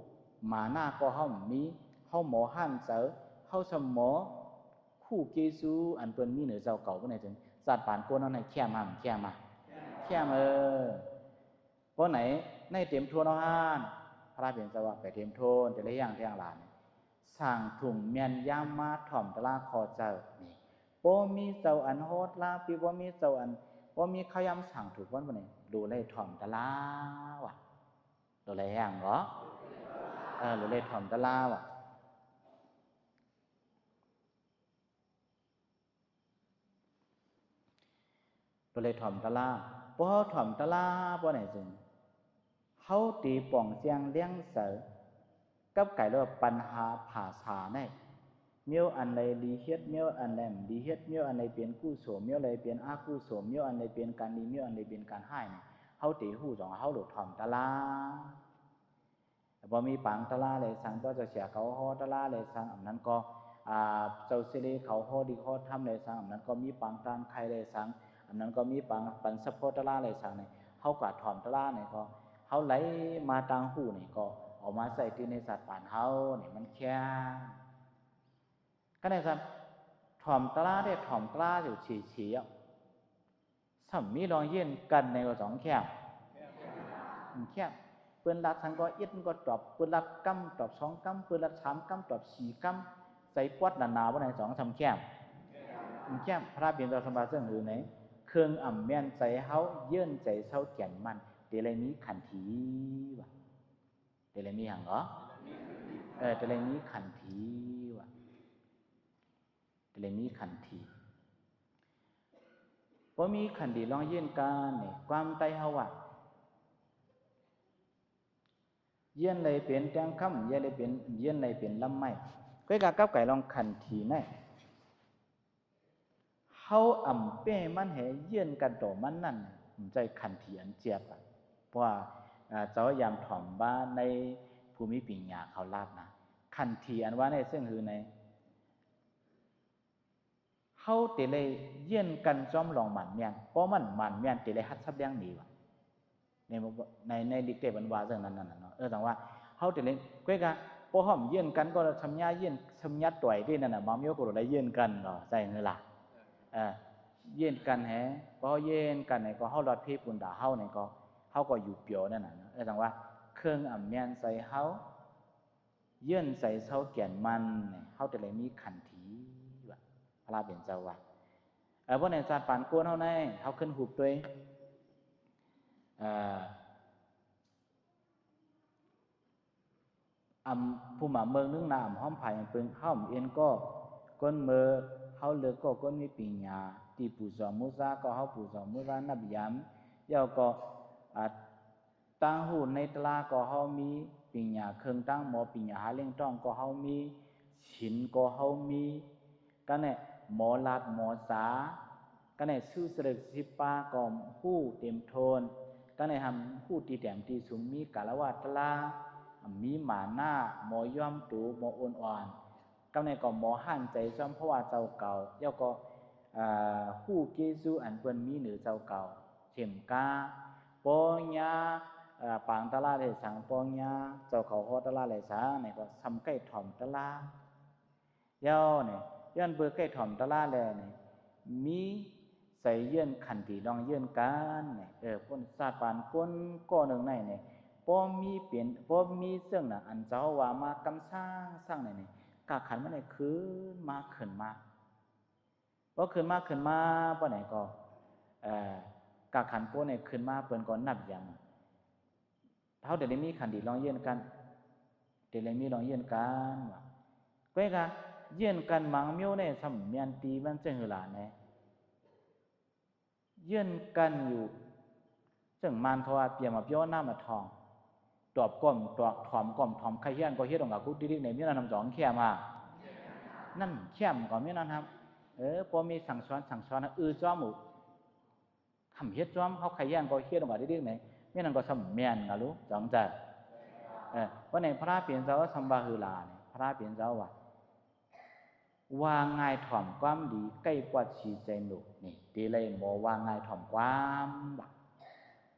หมาหน้าก็เฮามีเฮาหมอหันเจอเฮาสมอคู่เกซูอันเปิ้นมีเหนือเจ้าเก่าบ่ไหนถึงสัตว์ป่านโกนเอาไหนแค่มาเพราะไหนในเต็มทวนเอาห้านพระเพียงจะว่าไปเต็มโทนแต่ละอย่างที่อย่างหลานสั่งถุงเมียนย่ามมาถ่อมตะลาคอเจ้านี่บ่มีเจ้าอันโฮดลาปีบ่มีเจ้าอันบ่มีขยำสั่งถูกวันบ่นี่ดูเลยถ่อมตะลาว่ะดูเลยอย่างเหรอดูเลยถ่อมตะลาว่ะดูเลยถ่อมตะลาบ่ถ่อมตะลาบ่ไหนจึงเฮาตีป่องเสียงเลี้ยงเสือกับไก่เรียกว่าปัญหาภาษาเนี่ยเมียวอันใดดีเฮ็ดเมียวอันใดดีเฮ็ดเมียวอันใดเปลี่ยนกู้โสมเมียวอันใดเปลี่ยนอากู้โสมเมียวอันใดเปลี่ยนการดีเมียวอันใดเปลี่ยนการให้เนี่ยเฮาตีหู้สองเฮาหลุดถ่อมตะลาบ่มีปังตะลาเลยสั่งก็จะเสียเขาฮอตะลาเลยสั่งอันนั้นก็เจ้าสิริเขาฮอดีฮอทำเลยสั่งอันนั้นก็มีปังตานใครเลยสั่งอันนั้นก็มีปันสะโพตะลาเลยสั่งเนี่ยเฮากว่าถ่อมตะลาเนี่ยก็เฮาไหลมาตางหูนี่ก็ออกมาใส่ที่ในสัตว์ป่านเฮาเนี่ยมันแค่ก็ในสัตว์ถ่อมตะลาได้ถ่อมตะลาอยู่ฉีๆอ่ะสัมมีรองเย็นกันในก็สองแคบเปิ้นรัดสังก็เอ็ดก็ตอบเปิ้นรัดกำตอบสองกำเปิ้นรัดสามกำตอบสี่กำใส่ปวดหนาๆว่าในสองสามแคบพระเบียนตัวสมบัติเสื่อหือไหนเครื่องอ่ำแม่นใจเฮาเยื่นใจเศร้าแก่นมันเดลัยมีขันทีว่ะเดลัยมีอย่างเหรอเดลัยมีขันทีว่ะเดลัยมีขันทีพอมีขันดีลองเยื่นการเนี่ยความใจเฮาว่ะเยื่นเลยเปลี่ยนแตงคำเยื่นเลยเปลี่ยนลำไม้ก็กะกับไก่ลองขันทีแน่เฮาอ่ำเป้มันแห่เยื่นกันโตมันนั่นใจขันทีอันเจี๊ยบอ่ะเพราะว่าเจ้ายามถ่อมบ้านในภูมิปัญญาเขาลาดนะขันทีอันว่าในซึ่งคือในเฮาเตเลยเยี่ยนกันจอมลองหมันเมียนเพราะมันหมันเมียนเตเลยฮัดซับเลี้ยงหนีว่ะในดิกเตบันวาเรื่องนั้นน่ะเนาะแต่ว่าเฮาเตเลยก้อยกะพอหอมเยี่ยนกันก็ทำญาเยี่ยนทำญาต่อยที่นั่นน่ะมาเมียวก็ได้เยี่ยนกันก็ใส่เงือล่ะเยี่ยนกันแฮพอเยี่ยนกันเนี่ยก็เฮารอดพี่ปุ่นด่าเฮาเนี่ยก็เฮาก็อยู่เปียวนั่นน่ะแต่ว่าเครื่องอ่ำเมียนใส่เฮาเยื่นใส่เฮาแก่นมันเนี่ยเฮาเตเลยมีขันทีว่ะพระเบียนเจ้าว่า พวกในศาสตร์ปานกวนเฮาในเฮาขึ้นหูบด้วยผู้หมาเมืองนึงนาห้อมภายเปิงเฮาเอ็นก็ก้นเมือเฮาเลือกก็ก้นมีปิญญาตีปู่สอมุซาก็เฮาปู่สอมุซานับยามยาวก็ตั้งหูในตลาก็เฮามีปิญญาเครื่องตั้งหมอปิญญาหาเลี้ยงต้องก็เฮามีฉินก็เฮามีกันเนี่ยหมอลาดหมอสากันเนี่ยสู้เสด็จสิปาก็หู้เต็มโทนกันเนี่ยทำหู้ตีแต้มตีสูงมีกาลวาตลามีหมาหน้าหมอย่อมตูหมออ่อนอ่อนก็ในก็หมอห่านใจซ้อมเพราะว่าเจ้าเก่าเย้าก็หู้เกซูอันเปิ้นมีเหนือเจ้าเก่าเข็มกาปอยาปางตลาดเลยสังปอยาเจ้าเขาฮอตลาดเลยสังในก็ซ้ำใกล้ถ่อมตลาดเย้าเนี่ยย้อนเบอร์ใกล้ถ่อมตลาดเลยเนี่ยมีใส่เยื่อนขันตีลองเยื่อนกันเนี่ยพ้นศาสตร์ปานก้นก้อหนึ่งในเนี่ยป้อมีเปลี่ยนป้อมีเสื่องน่ะอันเจ้าว่ามากำสร้างเนี่ยกาขันมาเนี่ยขึ้นมาขึ้นมาพอขึ้นมาป้อไหนก็กาขันโก้เนี่ยขึ้นมาเปิ้นก่อนนับยามเท่าเดี๋ยวมีขันตีลองเยื่อนกันเดี๋ยวมีลองเยื่อนกันว่ะก็ไอ้กะเยื่อนกันมังเมียวเนี่ยสำเมียนตีมันเจ้งหือหลานเนี่ยเยื่อนกันอยู่ซึ่งมันเขาว่าเปลี่ยนมาเปี้ยวหน้ามาทองตอบก้มตอบถอมก้มถอมใครเฮียนก็เฮ็ดของกับกุดิๆในมีนั่นทำสองแค่มานั่นแค่มก็มีนั่นครับพอมีสั่งสอนจ้อมทำเฮ็ดจ้อมเขาใครเฮียนก็เฮ็ดของกับดิๆในมีนั่นก็สำเมียนกะรู้จังจัดวันไหนพระเปลี่ยนเจ้าสัมบาหือลาเนี่ยพระเปลี่ยนเจ้าว่าง่ายถ่อมความดีใกล้กว่าชีใจหนุกนี่ดีเลยหมอว่าง่ายถ่อมความบัก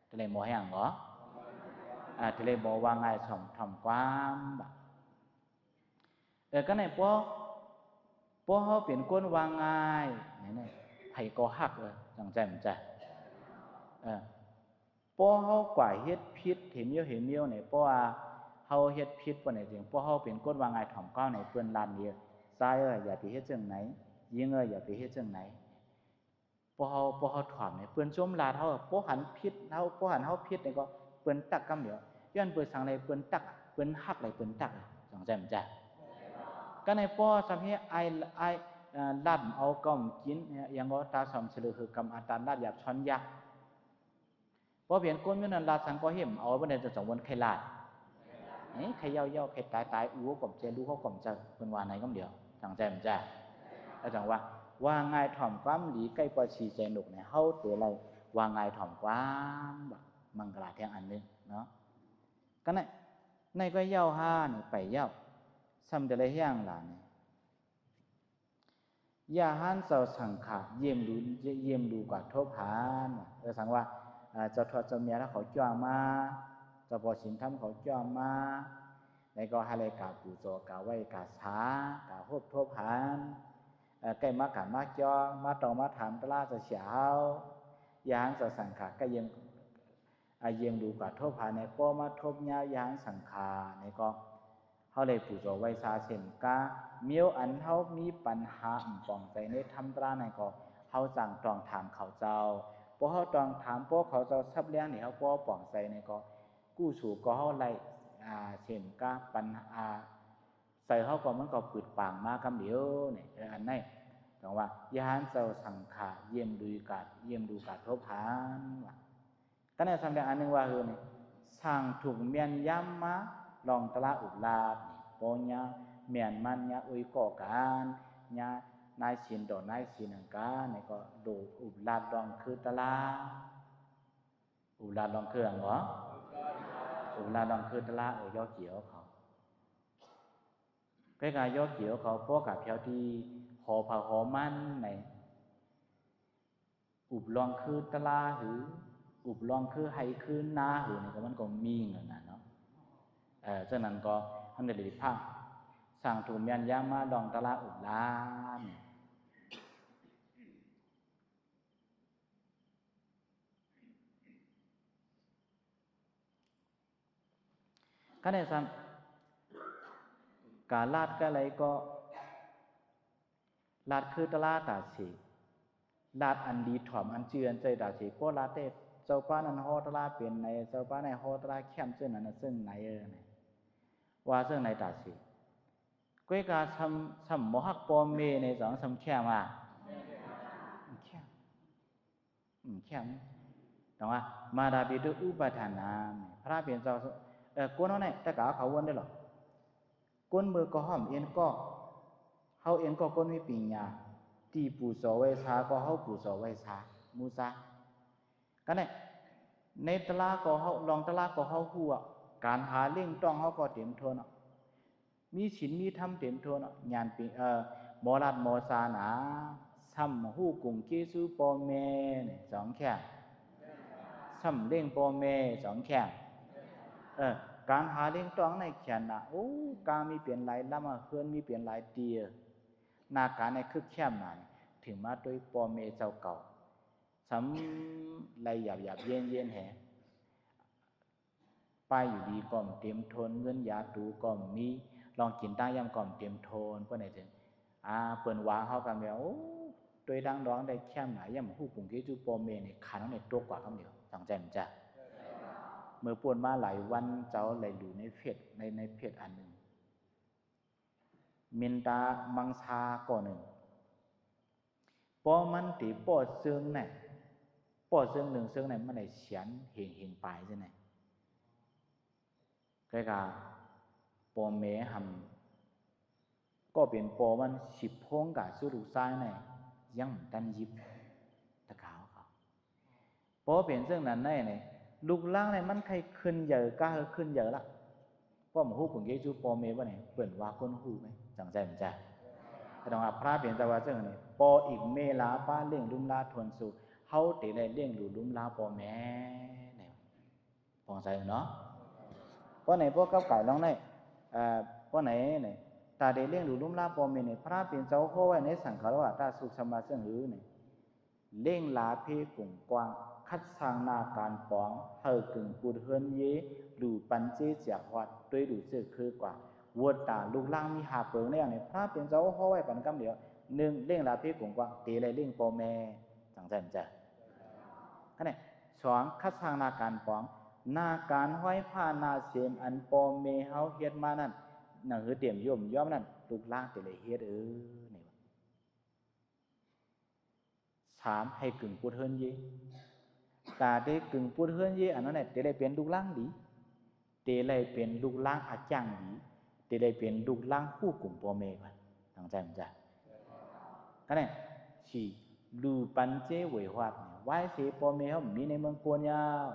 ดีเลยหมอแห้งเหรอดีเลยหมอว่าง่ายถ่อมความบักก็ในพอเขาเปลี่ยนก้นว่าง่ายเนี่ยไผก็ฮักจังใจมันใจพอเขากว่าเฮ็ดพิษเห็นเมียวเนี่ยเพราะว่าเขาเฮ็ดพิษปนไหนจริงเพราะเขาเปลี่ยนก้นว่าง่ายถ่อมความในเปื้อนลานเนี่ยซ้ายอย่าไปเฮ็ดจังไหนยิงอย่าไปเฮ็ดจังไหนพอเขาถอมเนี่ยเปื้อนจมลาเฮาพอหันพิษเฮาพอหันเฮาพิษเนี่ยก็เปื้อนตักกำเดียวย้อนเปื้อนสังในเปื้อนตักเปื้อนฮักไหลเปื้อนตักจังใจมันใจก็ในป้อสำเฮ็ดไอลัดเอาก้อมกินอย่างว่าตาสอมสลือคือกำอัตราลาดหยาบช้อนยักษ์พอเปลี่ยนก้นอยู่นั่นลาดสังก็เห็มเอาบ่ได้จะสองวันใครลาดใครเย่าใครตายอู้ก่อมใจรู้เขาก่อมจะเพิ่นว่าไหนก็เดียวจังใจมันใจแล้วจังว่าง่ายถ่อมความหลีใกล้กว่าชีใจหนุกเนี่ยเฮาตัวอะไรว่าง่ายถ่อมความมังกรแทงอันนึงเนาะก็ในก็เย่าห้านี่ไปเย่าซ้ำแต่ละอย่างล่ะเนี่ยยาหันเจ้าสังขะเยี่ยมดูกว่าทบหานสังว่าเจ้าทอดเจ้าเมียถ้าเขาจ้างมาเจ้าพอสินทำเขาจ้างมาในก็ให้เลยกาปูโจกาไว้กาช้ากาพบทบหานใกล้มากันมาจ้องมาตองมาถามตลาดจะเสียเฮายาหันเจ้าสังขะก็เยี่ยมดูกว่าทบหานในป้อมาทบยายาหันสังขะในก็เขาเลยปูโจไว้ซาเช่นกาเมียวอันเขามีปัญหาป่องใจในทำตราในก็เขาสั่งตองถามเขาเจ้าพอเขาตองถามพวกเขาเจ้าซับเลี้ยงนี่เขาพอป่องใจในก็กู้สู่ก็เขาไล่เช่นกาปัญหาใส่เขาก็มันก็ปืดปางมากำเดียวเนี่ยอันนี้แต่ว่ายานเจ้าสังขะเยี่ยมดูกาทบหานว่าก็ในสำเร็จอันนึงว่าเนี่ยสั่งถูกเมียนย้ำมาลองตลาอุลาดปอยาเมียนมันยาอุยก่อการยานายสินดอนายสินกาในก็ดูอุลาดลองคือตลาอุลาดลองคืออะไรวะอุลาดลองคือตลาย่อเกี่ยวเขาใกล้ๆย่อเกี่ยวเขาพวกกับเพียวที่หอผาหอมันในอุบลองคือตลาหืออุบลองคือไฮคือนาหือนี่ก็มันก็มีเงินเนาะฉะนั้นก็ทำได้ดีภาคสั่งถูกเมียนยามาดองตลาอุลานก็ในซ้ำการลาดก็อะไรก็ลาดคือตลาดตาสี ลาดอันดีถ่อมอันเจือนใจดาสิก็ลาเตเจ้าป้านั้นฮอตลาเป็นในเจ้าป้าในฮอตลาเข้มซึ่งนั้นซึ่งไหนเนี่ยว่าซึ่งไหนดาสิก้อยกาซ้ำมหักปอมเมในสองซ้ำเข้มอ่ะเข้ม懂啊？มาดาบิดอุปทานามพระเปลี่ยนเจ้าก้นเขาเนี่ยแต่กาเขาวนได้หรอก้นมือก็ห้อมเอ็นก็เขาเอ็นก็ก้นไม่ปีญาตีปูโสไว้ซาก็เขาปูโสไว้ซามูซากันเนี่ยในตลาก็เขาลองตลาก็เขาหัวการหาเลี้ยงต้องเขาก็เต็มทนมีศีลมีธรรมเต็มทนญาณปีหมอรัดหมอซาหนาซ้ำหู้กุ่งเกซูปอแม่สองแค่ซ้ำเลี้ยงปอแม่สองแค่การหาเลี้ยงต้องในแขนนะโอ้การมีเปลี่ยนหลายลำเฮือนมีเปลี่ยนหลายเตียนาการในคึกแคมหนาถึงมาด้วยปอเมเจ้าเก่าซ้ำไรหยาบหยาบเย็นเย็นแห่ป้ายอยู่ดีก่อมเต็มทนเงินยาตูก่อมมีลองกินตั้งย่ำก่อมเต็มทนเพื่อไหนถึงเปิ่นวางเขากันแล้วโอ้ตัวดังร้องได้แคมหนาย่ำหูปุ่งเกจูปอเมในขันในตัวกว่าคำเดียวสังใจมันจะเมื่อปวนมาหลายวันเจ้าไหลหลูในเพจในเพจอันหนึ่งมินตามังชาก่อนหนึ่งปอมันตีปอเซิงเนี่ยปอเซิงหนึ่งเซิงเนี่ยมันไหนเฉียนเห็งปลายใช่ไหมก็กาปอเมหำก็เป็นปอมันสิบพงกับสุรุซ้ายเนี่ยยังดันยิบตะขาวเขาปอเป็นเซิงนั้นเนี่ยลูกล่างเนี่ยมันใครขึ้นเยอะก้าขึ้นเยอะละป้อมหูขุนเกจูปอเมว่าเนี่ยเปิ่นว่าก้นหูไหมจังใจมันใจแต่ตรงพระเปลี่ยนแต่ว่าเรื่องนี้ปออีกเมลาป้าเลี้ยงลุ่มลาทวนสู่เขาเตะเลยเลี้ยงหลุลุ่มลาปอแม่เนี่ยพองใจเนาะเพราะไหนพวกกับไก่ลองได้เพราะไหนเนี่ยตาเดเลี้ยงหลุลุ่มลาปอแม่เนี่ยพระเปลี่ยนเจ้าข้อไว้ในสังขารว่าตาสุขสมาเสื่องหือเนี่ยเลี้ยงลาเพกุ่งกว้างคัดสร้างนาการป้องเฮอกึ่งปูดเฮินเย่หลู่ปันเจเจียวัดด้วยหลู่เสือคือกว่าวัวตาลูกล่างมีหาเปิงในอย่างนี้พระเป็นเจ้าข้อไว้ปันกำเดียวหนึ่งเลี้ยงลาเพกุ่งกว้างตีเลยเลี้ยงปอแม่จังใจมันจะอันนี้สองคัดสร้างนาการป้องนาการห้อยผ้านาเสียมอันปอเมเฮาเฮ็ดมานั่นหนังหือเตรียมย่อมย่อมนั่นลูกล่างตีเลยเฮ็ดนี่สามให้กึ่งปูดเฮินเย่ตาได้กึ่งพูดเฮือนเย่อันนั้นเนี่ยเตเลยเป็นลูกล่างดีเตเลยเป็นลูกล่างอาจังดีเตเลยเป็นลูกล่างคู่กลุ่มพ่อแม่กันตั้งใจมันจ้ะกันเนี่ยสี่ลูปันเจเวหัดเนี่ยไว้เสียพ่อแม่เขามีในเมืองกวนยาว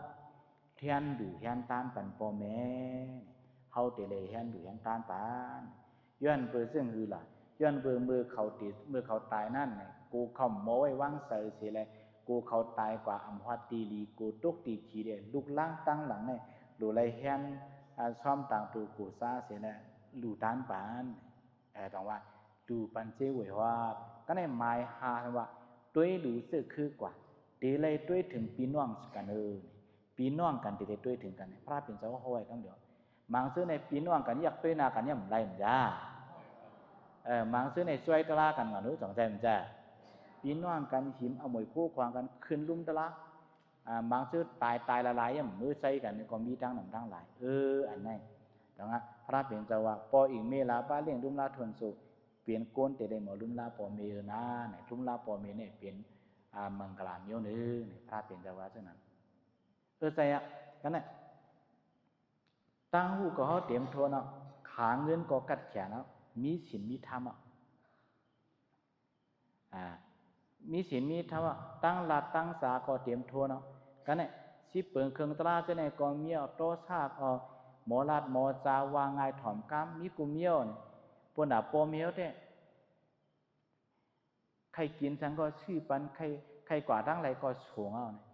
เทียนดูเทียนตานปันพ่อแม่เขาเตเลยเทียนดูเทียนตานปันย้อนเปิดซึ่งคือล่ะย้อนเปิดมือเขาติดมือเขาตายนั่นเนี่ยกูเขาโม้ไว้วางใส่เสียเลยกูเขาตายกว่าอัมหัดตีลีกูตุกตีขีเดลูกล่างตั้งหลังเนี่ยดูไรเฮียนซ้อมต่างตัวกูซาเสียเลยลูตานปานต้องว่าดูปันเจเวว่าก็ในหมายหาว่าด้วยรู้สึกคือกว่าเดเลยด้วยถึงปีน้องกันปีน้องกันเดเลยด้วยถึงกันพระเป็นเจ้าห้อยคำเดียวมังซื้อในปีน้องกันอยากด้วยนากันเนี่ยมันไรมันจ้ามังซื้อในช่วยตลากันกันรู้สองใจมันจ้าปีน้องกันหิมเอาหมวยคู่ควางกันขึ้นลุ่มตลาบางซื้อตายละลายย่ำมือใส่กันก็มีทั้งหนำทั้งหลายอันนั้นดังนั้นพระเป็นเจ้าว่าปออีกเมลาป้าเลี้ยงลุ่มลาทวนสุเปลี่ยนโกนแต่ได้หมอลุ่มลาปอเมนะเนี่ยลุ่มลาปอเมเนี่ยเปลี่ยนมังกรามโยนึเนี่ยพระเป็นเจ้าว่าเช่นนั้นใจอ่ะกันเนี่ยตั้งหูก็เขาเตรียมทวนเนาะขาเงินก็กัดแขนเนาะมีศีลมีธรรมมีศีลมีธรรมตั้งหลักตั้งสาก็เตรียมทวนเนาะกันเนี่ยสิเปิงเครื่องตราเจ้าเนี่ยก็เมียวโตซากหมอลาดหมอจาวางไงถ่อมกามมีกูเมียวเนี่ยปนปอเมียวเนี่ยใครกินฉันก็ชื่อปันใครกว่าทั้งไรก็สวงเอาเนี่ย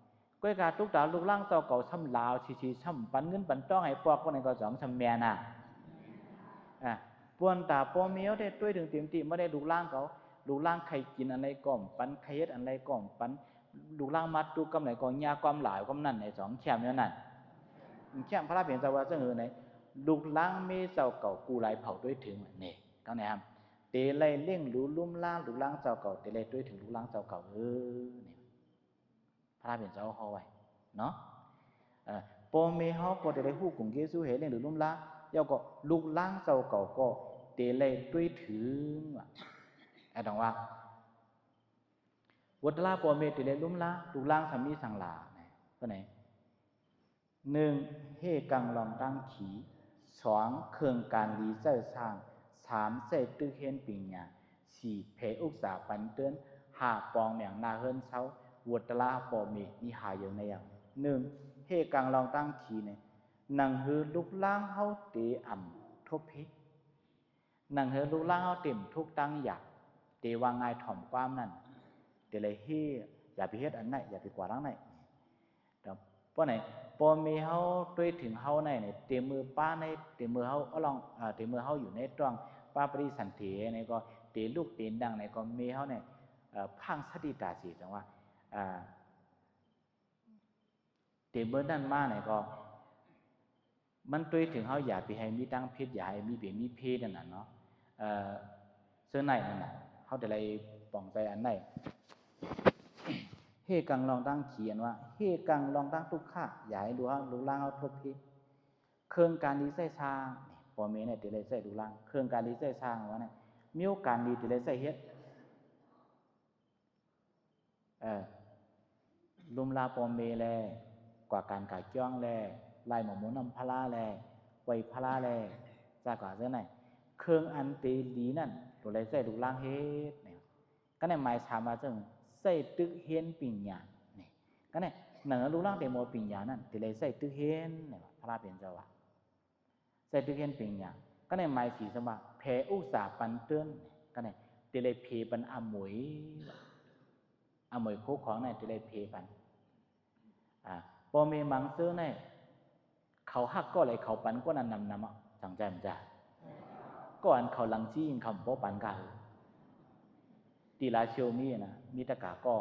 ก้อยกาทุกดาวลูกล่างเจ้าเก่าซ้ำลาวชีซ้ำปันเงินปันต้องให้ปอกคนไหนก็สองซ้ำแม่น่ะปวนตาปอเมียวได้ด้วยถึงเต็มที่ไม่ได้ลูกล่างเขาลูกล่างใครกินอะไรก่อมปันใครเฮ็ดอะไรก่อมปันลูกล่างมัดตุกกำไหนก็ยาความหลายความนั่นในสองแคมเนี่ยนั่นแคมพระเพียงเจ้าว่าเสนอไหนลูกล่างเมเจ้าเก่ากูไหลเผาด้วยถึงเนี่ยเขาไหนครับเต เลยเล่งรู้ลุ่มล่างรู้ล่างเจ้าเก่าเตเลยด้วยถึงรู้ล่างเจ้าเก่าเนี่ยพระเป็นเจ้าเขาไว้เนาะปอเมเฮาก็เตเลยฮู้กงเกซูเฮเล่งรู้ลุ่มล่างยาวก็ลูกล่างเจ้าเก่าก็เตเลยด้วยถึงว่ะตรงว่าวัดลาปอเมเตเลยลุ่มล่างลูกล่างสามีสังหลาเนี่ยก็ไหน1เฮกังลองตั้งขี2เครื่องการลีเจ้าสร้าง3ใส่ตึกเฮียนปิงญา4เพอุกษาปันเตือน5ปองเมียงนาเฮินเช้าวัดลาปอเมนี่หาอย่างในอย่าง1เฮกังลองตั้งขีเนี่ยนังฮือลูกล่างเฮาเตอ่ำทบเพนังฮือลูกล่างเฮาเต็มทุกตั้งอยากเตว่าง่ายถ่อมความนั่นเตเลยเฮอย่าไปเฮ็ดอันไหนอย่าไปกว่ารังไหนเพราะไหนพอมีเฮาด้วยถึงเฮาในเตมือป้าในเตมือเฮาลองเตมือเฮาอยู่ในตรองป้าปริสันเถในก็เตลูกเตดังในก็มีเฮาในพังสติตาสีจังว่าเตเมื่อนั้นมาในก็มันด้วยถึงเฮาอย่าไปให้มีตั้งเพศอย่าให้มีเบียมีเพศนั่นน่ะเนาะเสื้อในนั่นน่ะเฮาจะได้ป้องใจอันไหนเฮกังลองตั้งเขียนว่าเฮกังลองตั้งทุกข้าอย่าให้ดูเฮารู้ล่างเฮาทุกเพศเครื่องการดีใส่ช้างนี่พอเมเนี่ยติเลยใส่ดูล่างเครื่องการดีใส่ช้างว่าเนี่ยมีโอกาสดีติเลยใส่เฮ็ดลุมลาปอมเมแลกว่าการกายจ้องแลลายหมอหมูนำพลาแลไวพลาแลจากว่าเสื้อไหนเครื่องอันเตลีนั่นตัวเลยใส่ดูล่างเฮ็ดเนี่ยก็เนี่ยหมายถามมาจังใส่ตึกเฮียนปิญญาเนี่ยก็เนี่ยหนังดูล่างเตโมปิญญานั่นติเลยใส่ตึกเฮียนเนี่ยพระเป็นเจ้าว่าใส่ตึกเฮียนปิญญาก็เนี่ยหมายสีสมาแผ่อุตสาปันเตือนก็เนี่ยติเลยเพปันอมวยคู่ของเนี่ยติเลยเพปันพอมีมังซื้อเนี่ยเขาหักก็เลยเขาปันก็นั่นนำอ่ะจังใจมันจะก็อันเขาลังจี้เขาบ่ปันกันตีลาเชียวมีนะมีตะกาก็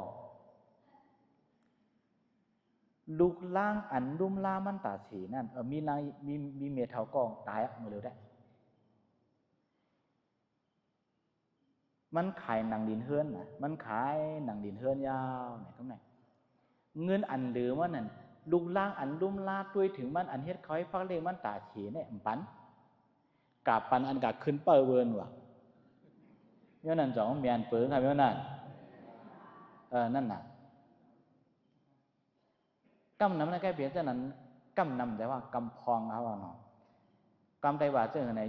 ลูกล่างอันลุ่มล่ามันตาสีนั่นมีลางมีเมียเท่ากองตายมือเร็วได้มันขายหนังดินเฮือนนะมันขายหนังดินเฮือนยาวไหนตรงไหนเงินอันเหลือมันนั่นลูกล่างอันลุ่มล่าด้วยถึงมันอันเฮ็ดเขาให้ฟักเลงมันตาสีเนี่ยปันกาปันอันกาขึ้นเปิดเวินว่ะเมื่อนั้นสองเมียนเปิดครับเมื่อนั้นนั่นน่ะกำนำนั่นแค่เพียงเท่านั้นกำนำแต่ว่ากำพองเขาเนาะกำได้ว่าเจ้าไหน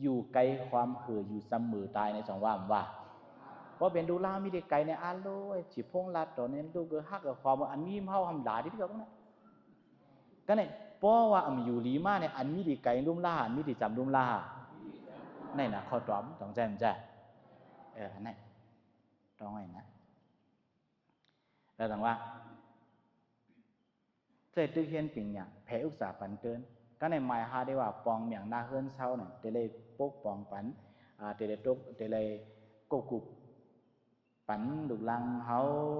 อยู่ไกลความเหืออยู่เสมอตายในสองว่าเพราะเป็นดูล่ามีเด็กไกลในอาโลจีพงลาดตัวนี้ลูกก็ฮักกับความอันมีเฮาทำหลาที่เดียวกันนะก็เนี่ยเพราะว่าอันอยู่ลีมาเนี่ยอันมีเด็กไกลลุ่มล่าอันมีเด็กจำลุ่มล่านี่นะข้อตอบต้องใจมันใจอันนี้ต้องไงนะแล้วต่างว่าใจตึกเฮียนปิงอย่างแผ่อุตสาปันเตือนก็ในหมายหาได้ว่าปองเมียงนาเฮือนเช้าเนี่ยเตเลยปกปองปันเตเลยตกเตเลยกกุบปันลูกลังเฮา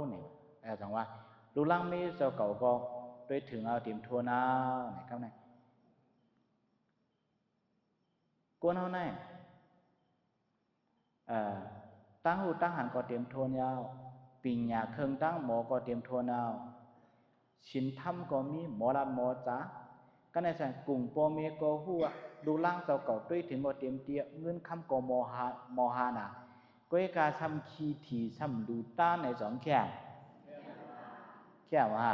เนี่ยต่างว่าลูกลังมีเจ้าเก่าก็ด้วยถึงเอาติ่มทัวนาเนี่ยครับเนี่ยกวนเฮาเนี่ยตั้งหูตั้งหันก็เตรียมทัวยาวปิงหยาเครื่องตั้งหมอก็เตรียมทัวนาวชินทำก็มีหมอลาหมอจ้าก็ในส่วนกลุ่มปอเมก็หัวดูล่างเจ้าเก่าด้วยถึงก็เตรียมเตี้ยเงินคำก็มอฮานาก็ให้การทำคีทีทำดูต้านในสองแข่งว่า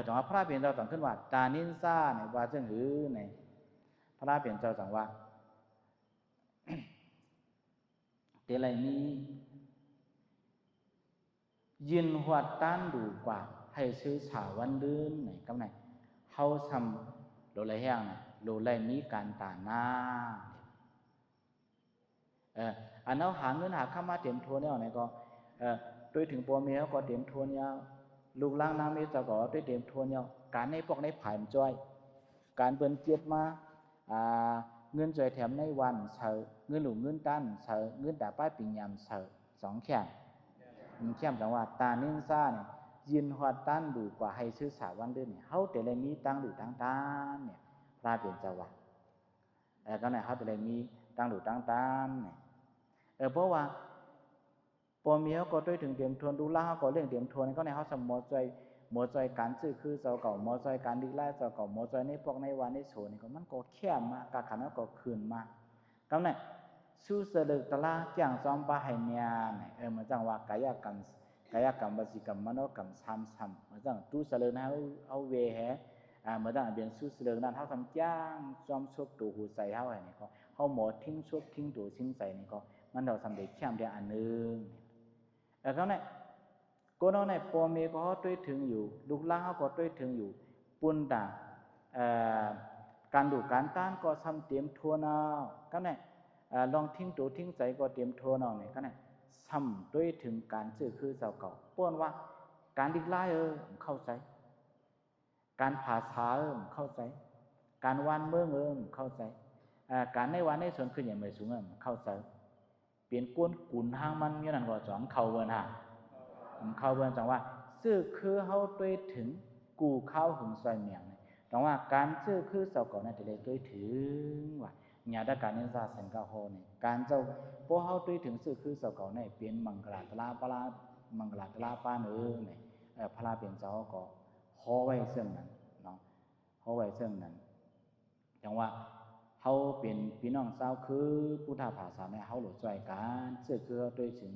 ตรงว่าพระเปลี่ยนเจ้าต้องขึ้นว่าตานินซ่าในว่าจังหือในพระเปลี่ยนเจ้าสั่งว่าเตลัยมียินหัวต้านดูกว่าให้ซื้อฉาวันลื่นไหนกำไหนเฮาทำโลไรแห้งนะโลไรมีการตาหน้าอันเอาหาเงินหาข้ามาเต็มทัวเนี่ยไหนก็ด้วยถึงปัวเมียก็เต็มทัวเนี่ยลูกล่างน้ำเมจะก็ด้วยเต็มทัวเนี่ยการในพวกในผายมันจ้อยการเปิ้นเกียรติมาเงินจ่อยแถมในวันเสาเงินหลุมเงินตั้นเสาเงินด่าป้ายปิ่งยำเสาสองแข่งมันเข้มจังว่าตาเน้นซ่าเนี่ยยินหัวตั้นดูกว่าให้ซื้อสาวันเดือนเนี่ยเขาแต่เลยมีตั้งดูตั้งเนี่ยพระเป็นเจ้าว่าก็เนี่ยเขาแต่เลยมี ตั้งหลูตั้งตานเนี่ยเพราะว่าปอมีเขาก็ด้วยถึงเตรียมทวนดูล่าเขาก็เรื่องเตรียมทวนก็ในเขาสมมติใจการซื้อคือเจ้าเก่าหมอใจการดีไล่เจ้าเก่าหมอใจในพวกในวันในโฉนี่ก็มันก็แค่มากการขันก็คืนมากก็เนี่ยสู้เสด็จตลาดอย่างจอมปะให้เนี่ยเหมือนจังว่ากายกรรมวจีกรรมมโนกรรมซ้ำเหมือนจังตู้เสด็จนะเอาเวแฮเหมือนจังเบียนสู้เสด็จนั้นเขาทำย่างจอมชุบตูหูใส่เขาไอ้นี่ก็เขาหมดทิ้งชุบทิ้งตูทิ้งใส่นี่ก็มันเราทำเด็กเข้มเดียวอันนึงก็เนี่ยก็น้องเนี่ยพอมีก็ด้วยถึงอยู่ลูกหลานเขาก็ด้วยถึงอยู่ปุ่นด่าการดูการต้านก็ซ้ำเตรียมทัวร์นาก็เนี่ยลองทิ้งตัวทิ้งใจก็เตรียมทัวร์นาเนี่ยก็เนี่ยซ้ำด้วยถึงการซื้อคือเจ้าเก่าป้วนว่าการดิกไล่เข้าใจการภาษาเข้าใจการวันเมืองเข้าใจการในวันในส่วนคืออย่างไม่สูงเข้าใจเปลี่ยนก้นกุนห้างมันอย่างนั้นก็สองเข้าเวิร์นฮะเข้าเวิร์นจังว่าซื้อคือเขาด้วยถึงกูเข้าหึงซอยเมียงเนี่ยแต่ว่าการซื้อคือเจ้าเก่านั่นจะเลยด้วยถึงว่าญาติการเนี่ยซาเซนกาโฮเนี่ยการเจ้าพวกเขาด้วยถึงซื้อคือเจ้าเก่าเนี่ยเปลี่ยนมังกรตลาปลามังกรตลาป้าเนื้อเนี่ยพระเปลี่ยนเจ้าก็ฮอไว้เสื่อมนั้นเนาะฮอไว้เสื่อมนั้นจังว่าเขาเป็นพี่น้องเจ้าคือผู้ท่าภาษาเนี่ยเขาหลุดใจกันซื้อคือด้วยถึง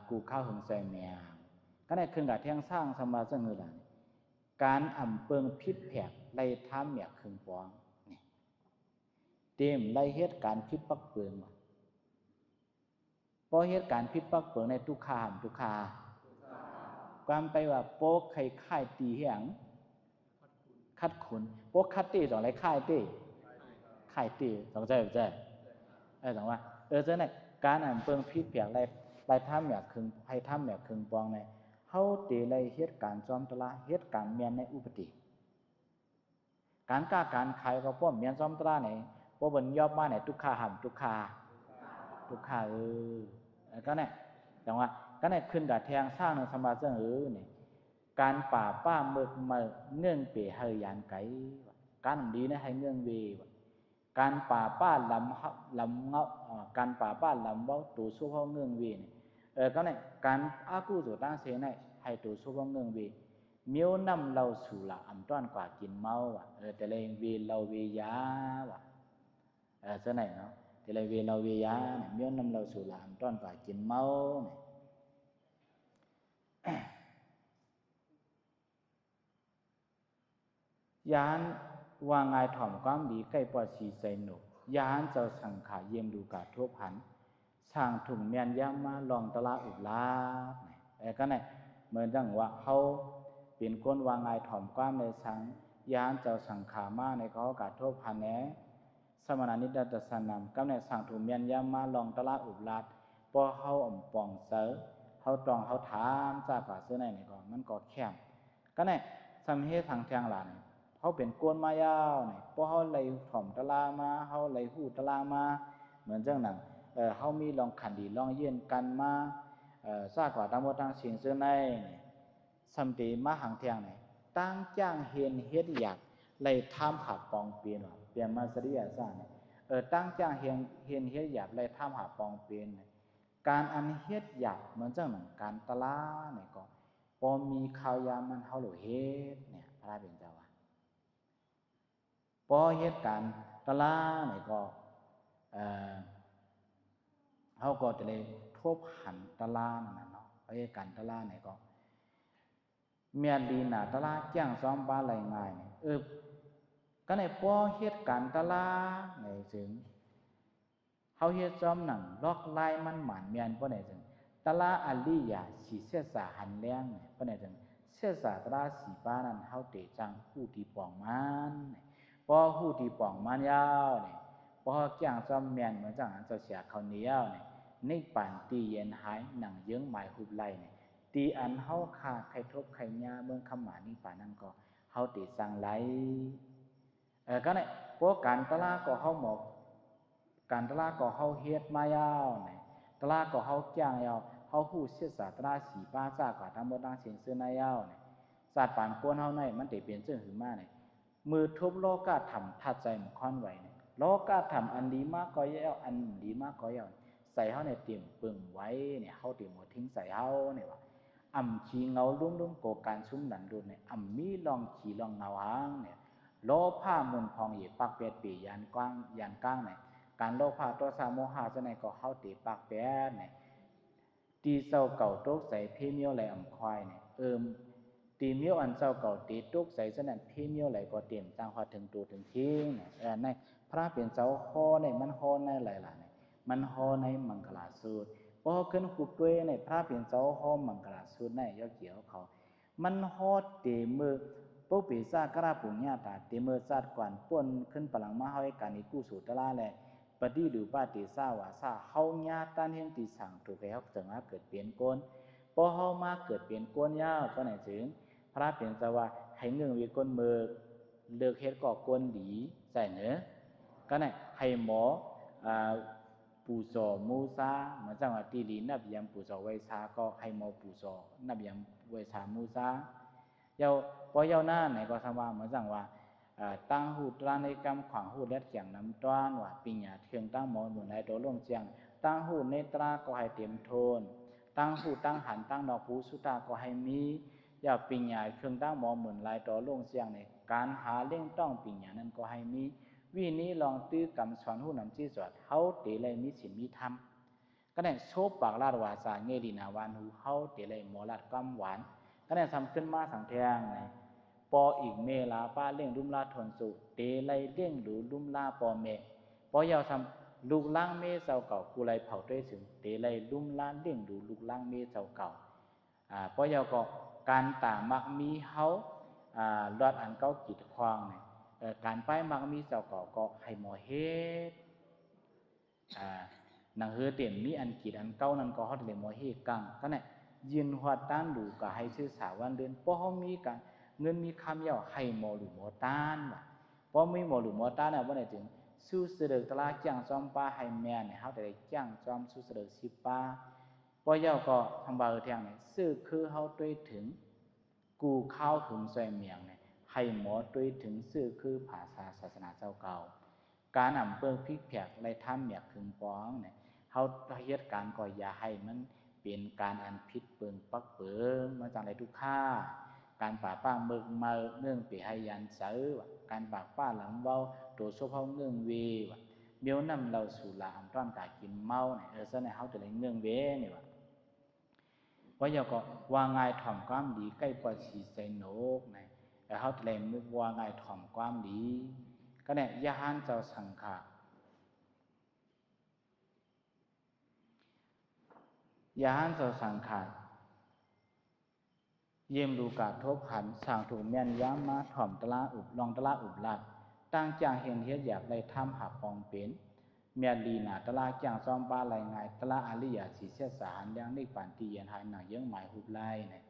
กูเข้าหึงใส่เมียงก็ได้ขึ้นกับเที่ยงสร้างสมาซึ่งคือการอ่ำเปิงพิษแผกไล่ท้ามเมียคึงปองนี่เต็มไล่เหตุการพิษปักเปิงว่ะเพราะเหตุการพิษปักเปิงในทุกขาทุกขาความไปว่าโป๊กไข่ข่ายตีเหียงคัดขุนโป๊กคัดตีสองไรข่ายตีข่ายตีสองใจแบบใจสองว่าเจ้าเนี่ยการอ่ำเปิงพิษแผกไล่ท้ามเมียคึงให้ท้ามเมียคึงปองในเขาตีไล่เหตุการจอมตละเหตุการเมียนในอุปติการกล้าการขายก็พวกเมียนจอมตละไหนพวกบนยอบมาไหนทุกขาหันทุกขาก็เนี่ยแต่ว่าก็เนี่ยขึ้นกับแทงสร้างในสมาเสงเนี่ยการป่าป้าเมือกมาเงื่องเปียเฮยานไก่การดีนะให้เงื่องเวการป่าป้าลำเงาการป่าป้าลำเว้าตัวสู้เขาเงื่องเวเนี่ยก็เนี่ยการอากูตัวตั้งเสียงเนี่ยให้ตัวสู้เขาเงื่องเวเมียวนำเราสู่ละอ่ำต้อนกว่ากินเมาแต่เลยเวเราเวยาว่ะเจ้าไหนเนาะแต่เลยเวเราเวียเนี่ยเมียนำเราสู่ลามต้อนกว่ากินเมาเนี่ยยานวางไงถ่อมความดีใกล้ปอดสีใส่หนุกยานเจ้าสังขาเยี่ยมดูกาทั่วพันช่างถุงเมียนย่ำมาลองตลาอุบลาบเนี่ยก็เนี่ยเหมือนจังว่าเขาเปลี่ยนก้นวางไงถ่อมความในสังยานเจ้าสังขามาในเขากาทั่วพันเนี่ยสมณนิดาตสนามก็เนี่ยสั่งถุงเมียนย่ำมาลองตลาอุบลาบพอเขาอ่อมปองเสือเขาตรองเขาถามจากกว่าเสื้อในนี่ก็มันก็แคบก็เนี่ยสำเหตุทางเทียงหลานเขาเป็นกวนมายาวเนี่ยพอเขาเลยถ่อมตลามาเขาเลยหูตลามาเหมือนเจ้าหนังเขามีลองขันดีลองเย็นกันมาซากว่าตั้งหมดตั้งสิ่งเสื้อในเนี่ยสำตีมาหางเทียงเนี่ยตั้งจ้างเฮียนเฮ็ดอยากเลยทำหับปองเปลี่ยนว่าเปลี่ยนมาสริยาซ่าเนี่ยตั้งจ้างเฮียนเฮ็ดอยากเลยทำหับปองเปลี่ยนการอันเฮ็ดอยากเหมือนเจ้าหนังการตลาเนี่ยก็พอมีข่าวยามันเขาหลุเฮ็ดเนี่ยพระเป็นเจ้าว่าพอเหตุการณ์ตลาเนี่ยก็เขาก็จะเลยทบหันตลานั่นเนาะเหตุการณ์ตลาเนี่ยก็เมียดีน่ะตลาแจ้งซ้อมบ้านไรง่ายเนี่ยก็ในพอเหตุการณ์ตลาในถึงเขาเฮ็ดซ้อมหนังลอกลายมันหมานเมียนเพราะไหนถึงตลาอัลลียาสีเสสาหันแรงเนี่ยเพราะไหนถึงเสสาตลาสีป้านั้นเขาเตะจังผู้ที่ปองมันพอผู้ที่ปองมันยาวเนี่ยพอแจ้งซ้อมเมียนเหมือนจังเจ้าเสียเขาเนี้ยเนี่ยในป่านตีเย็นหายหนังเยื้องหมายหุบไล่เนี่ยตีอันเฮาขาใครทบใครญาเมืองคำหมานี่ป่านั้นก็เฮาตีสังไหลก็เนี่ยพวกการตลาก็เฮาหมอกการตลาก็เฮาเฮ็ดมายาวเนี่ยตลาก็เฮาจ้างยาวเฮาฮู้เสียสาตราสีป้าซ่าก็ทั้งหมดทั้งสิ้นซื้อนายาวเนี่ยศาสตร์ปานกวนเฮาในมันได้เป็นซึ่งหือมาเนี่ยมือทุบโลกก็ทำทัดใจหมู่ค้อนไว้เนี่ย โลกาทำอันดีมากก็เยอะอันดีมากก็เยอะใส่เขาเนี่ยเตรียมปึงไว้เนี่ยเขาเตรียมหมดทิ้งใส่เขาเนี่ยว่าอ่ำขี้เงาลุ่มๆโกการชุ่มหลันดุนเนี่ยอ่ำมีลองขี้ลองเงาหางเนี่ยโลภะมุนพองเหยียปักเปียดปียานกว้างยานก้างเนี่ยการโลภะตัวสาโมหะจะไหนก็เขาตีปักเปียดเนี่ยตีเศร้าเก่าโต๊ะใส่เพี้ยเมียวไหลอ่ำควายเนี่ยตีเมียวอันเศร้าเก่าตีโต๊ะใส่จะนั่นเพี้ยเมียวไหลก็เตรียมจังหวะถึงตัวถึงทิ้งเนี่ยในพระเปลี่ยนเจ้าฮอในมันฮอในหลายๆเนี่ยมันฮอในมังกรสูตรพอขึ้นหุบด้วยในพระเปลี่ยนเจ้าฮอมังกรสูตรในย่อเกี่ยวเขามันฮอเตมือปุ๊บปีศาจกระปุญญาตาเตมือศาสตร์กวนป่นขึ้นพลังมาให้การนิกู้สูตรละแลปฏิหรือปฏิสาวาสาเฮาญาตันเฮงตีสั่งถูกให้เขาถึงว่าเกิดเปลี่ยนก้นพอเฮามาเกิดเปลี่ยนก้นยาวก็ไหนถึงพระเปลี่ยนจะว่าให้เงื่อนวีก้นมือเลือกเฮ็ดก่อก้นดีใส่เนื้อก็ไหนให้หมอปูโซมูซาเหมือนจังว่าตีลีนับยำปูโซไวซาก็ให้หมอปูโซนับยำไวซามูซาเยาพอเยาหน้าไหนก็สว่าเหมือนจังว่าตั้งหูตราในกำขวางหูเล็ดเขียงน้ำต้านว่าปิญญาเทียงตั้งหมอหนุนในโดลงเจียงตั้งหูเนตราก็ให้เต็มโทนตั้งหูตั้งหันตั้งดอกผูสุตาก็ให้มีอย่าปิญญาเครื่องตั้งหมอหมุนลายโดลงเจียงในการหาเลี้ยงต้องปิญญานั้นก็ให้มีวินี้ลองตื้อกำสอนหูนำจี้สวดเฮาเตเลยมีศีลมีธรรมก็ได้โชบปากลาดวาสาเงดีนาวานหูเฮาเตเลยหมอลาดกำหวานก็ได้ทำขึ้นมาสังเทียงในปออีกเมลาป้าเลี้ยงลุ่มลาทนสุเตเลยเลี้ยงหรือลุ่มลาปอเมปอยาวทำลูกล่างเมเจ้าเก่ากูเลยเผาด้วยถึงเตเลยลุ่มลาเลี้ยงหรือลูกล่างเมเจ้าเก่าปอยาวก็การตามักมีเฮาลอดอันเก้ากีดควางเนี่ยการป้ายมักมีเจ้าเก่าก็ให้หมอเฮ็ดหนังเฮือเต็มมีอันกีดอันเก้านั้นก็ฮอดเลยหมอเฮ็ดกังก็เนี่ยยืนหัวต้านดูก็ให้ชื่อสาวันเดือนเพราะเขามีการเงินมีคำยาวให้หมอหรือหมอต้านว่ะเพราะมีหมอหรือหมอต้านเนี่ยว่าไหนถึงสู้เสด็จตลาดจ้างจอมป้าให้แม่เนี่ยเขาแต่ได้จ้างจอมสู้เสด็จสิป้าเพราะยาวก็ทำบาเทียงเนี่ยซื้อคือเขาด้วยถึงกูข้าวถึงใส่เมียงเนี่ยให้หมอด้วยถึงซื้อคือภาษาศาสนาเจ้าเก่าการนำเปิ้งพริกแผกไรท่าเมียกขึงป้องเนี่ยเขาเหตุการณ์ก็อย่าให้มันเป็นการอันพิษเปิงปักเปิงมาจากไรทุกข้าการป่าป้าเมืองมาเนื่องเปียให้ยันเสือการปากป้าหลังเบาตัวโซเฮาเงื่องเวเมียวนำเราสู่ลาอันต้อนกากินเมาเนี่ยเสนเขาจะเลยเงื่องเวเนี่ยว่าว่าอยาก็ว่าง่ายถ่อมความดีใกล้ปอชีใส่นกเนี่ยเขาจะเลยว่าง่ายถ่อมความดีก็เนี่ยยาหันเจ้าสังขายาหันเจ้าสังขารเยี่ยมดูกาทบหันสั่งถูกแม่นย้ำมาถ่อมตะลาอุบลองตะลาอุบลัดตั้งจางเห็นเฮ็ดอยากได้ทำหักปองเป็นเมียลีนาตะลาจางซอมปลาไหลไงตะลาอาริยาสีเสียสารเลี้ยงนิปันตีเย็นหายหนังเยื่อหมายหุบไล่เนี่ย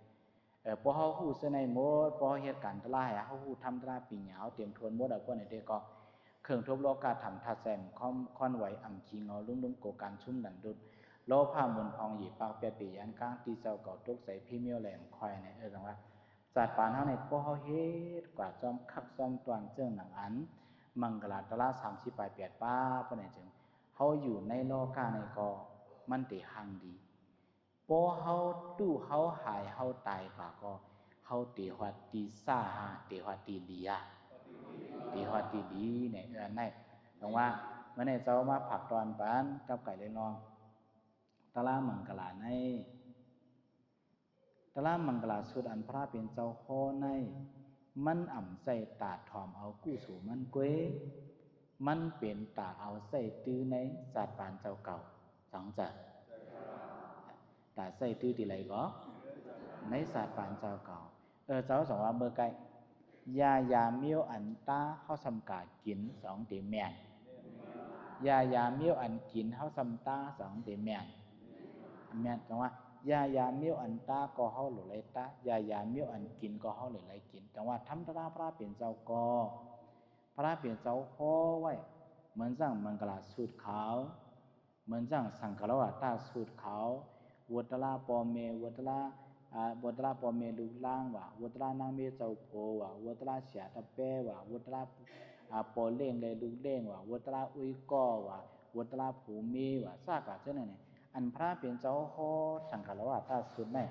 พอเขาหู้เสนหมดพอเหตุการณ์ตะลาเขาหู้ทำตะลาปีเหนียวเตรียมทวนหมดเอาก็ในเด็กก็เครื่องทบโลกาทำทัดแซมค่อนไหวอ่ำขีเงาลุ่มๆโกการชุ่มดันดุดโลภามุนพองหยีปากเปียปียันก้างตีเจ้าเก่าตกใส่พี่เมียวแหลมควายเนี่ยจังว่าจัดปานเฮาในพวกเฮาเฮ็ดกว่าจอมคักจอมตวนเจิ้งหนังอันมังกลาตะลา30ปลาย8ป้าปานไหนจึงเฮาอยู่ในโลกาในก็มันติหังดีพอเฮาตู้เฮาหายเฮาตายกว่าก็เฮาติฮอดติซ่าหาติฮอดติเลียติฮอดติดีเนี่ยในตรงว่ามื้อนี้เจ้ามาผักตอนปานกับไก่เลยลองตะลามังกลาในตะลามังกลาสุดอันพระเป็นเจ้าโคในมันอ่ำใส่ตาถอมเอากู้สู่มันเกวมันเป็นตาเอาใส่ตื้อในศาสตร์ปานเจ้าเก่าสองจัดตาใส่ตื้อที่ไรก็ในศาสตร์ปานเจ้าเก่าเจ้าสองว่าเมื่อไกลยาเมียวอันตาเขาสำกากินสองตีแมนยาเมียวอันกินเขาสำตาสองตีแมนแมนจังว่ายาเมียวอันตาก็เฮาหลุไหลตายาเมียวอันกินก็เฮาหลุไหลกินแต่ว่าทำตราพระเป็นเจ้าก็พระเป็นเจ้าโคไว้เหมือนสั่งมังกรสูตรขาวเหมือนสั่งสังฆราตาสูตรขาววัตลาปอเมวัตลาวัตลาปอเมลูกล่างว่าวัตลานางเมเจ้าโพว่าวัตลาเสียตะเป้ว่าวัตลา ปอเล่งเลยลูเล่งว่าวัตราอุ้ยก้อว่าวัตราผูมีว่าซากะเจ้าเนี่ยอันพระเป็นเจ้าฮอสังฆละว่าตาสุดเนี่ย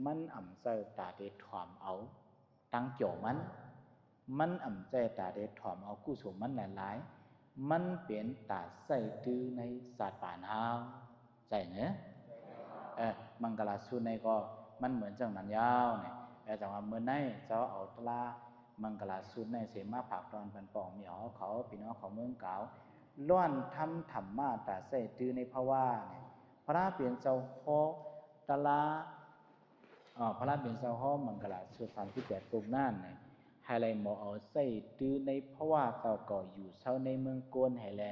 มันอ่ำใจตาเดถอมเอาตั้งเกี่ยวมันอ่ำใจตาเดถอมเอากู้สมมันหลายๆมันเป็นตาใส่ตื้อในศาสตร์ป่านเฮาใจเนอะมังกรสุในก็มันเหมือนจังนั้นยาวเนี่ยแต่ว่าเมื่อไหร่เจ้าเอาตลามังกรสุในเสมาผักตอนปันปองมีอ๋อเขาพี่น้องของเมืองเก่าล้วนทำธรรมะตาใส่ตื้อในภาวะเนี่ยพระเปลี่ยนเจ้าโคตลาพระเปลี่ยนเจ้าโคมังกรสุ38ปุกนั่นเนี่ยให้ไรหมอเอาใส่ตื้อในภาวะเจ้าก็อยู่เช่าในเมืองกวนให้แล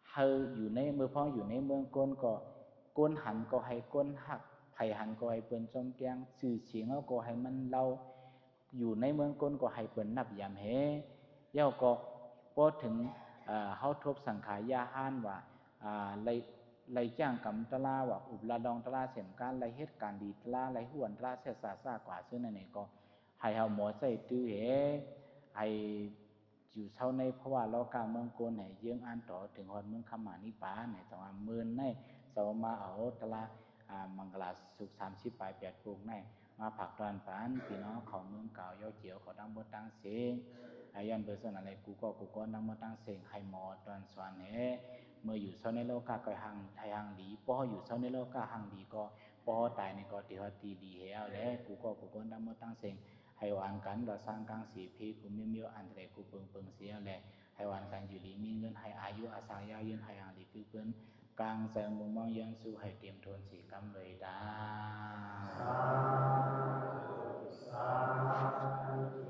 เฮาอยู่ในเมื่อพ้องอยู่ในเมืองก้นก็ก้นหันก็ให้ก้นหักไผ่หันก็ให้เปิ้นจอมแกงสื่อเสียงก็ให้มันเล่าอยู่ในเมืองก้นก็ให้เปิ้นนับยามเฮเย่าก็พอถึงเฮาทบสังขายาหานว่าไลจ้างกำตะลาว่าอุบลาดองตะลาเสียมการไลเหตุการณ์ดีตะลาไลห่วนตะลาเสียสาสากว่าซึ่งนั่นเองก็ให้เฮาหมอใส่ตื้อเฮให้อยู่เช่าในเพราะว่าเรากาเมืองโกนไหนเยื่องอ่านต่อถึงฮอดเมืองคำมานิปาไหนแต่ว่าเมืองในสาวมาเอาตะลามังกรสุข30ปลาย8ปลูกในมาผักตอนปานพี่น้องของเมืองเก่าย่อเจียวขอตั้งบนตั้งเสียงย้อนเบอร์ส่วนอะไรกูก็ตั้งบนตั้งเสียงให้หมอตอนสวนเฮเมื่ออยู่เช่าในโลกาก็หังไทยหังหลีพออยู่เช่าในโลกาหังหลีก็พอตายในก็ตีฮอดตีดีเฮเอาแล้วกูก็ตั้งบนตั้งเสียงให้วานกันเราสร้างกังสีพีกูมีมีอันเตรกูเปิงเสียแหละให้วานกันอยู่ลีมีเงินให้อายุอาสายายืนให้อังลีคือเพิ่นกลางแสงมุมมองยันสู้ให้เตรียมทนสีกำเลยดาสาธุ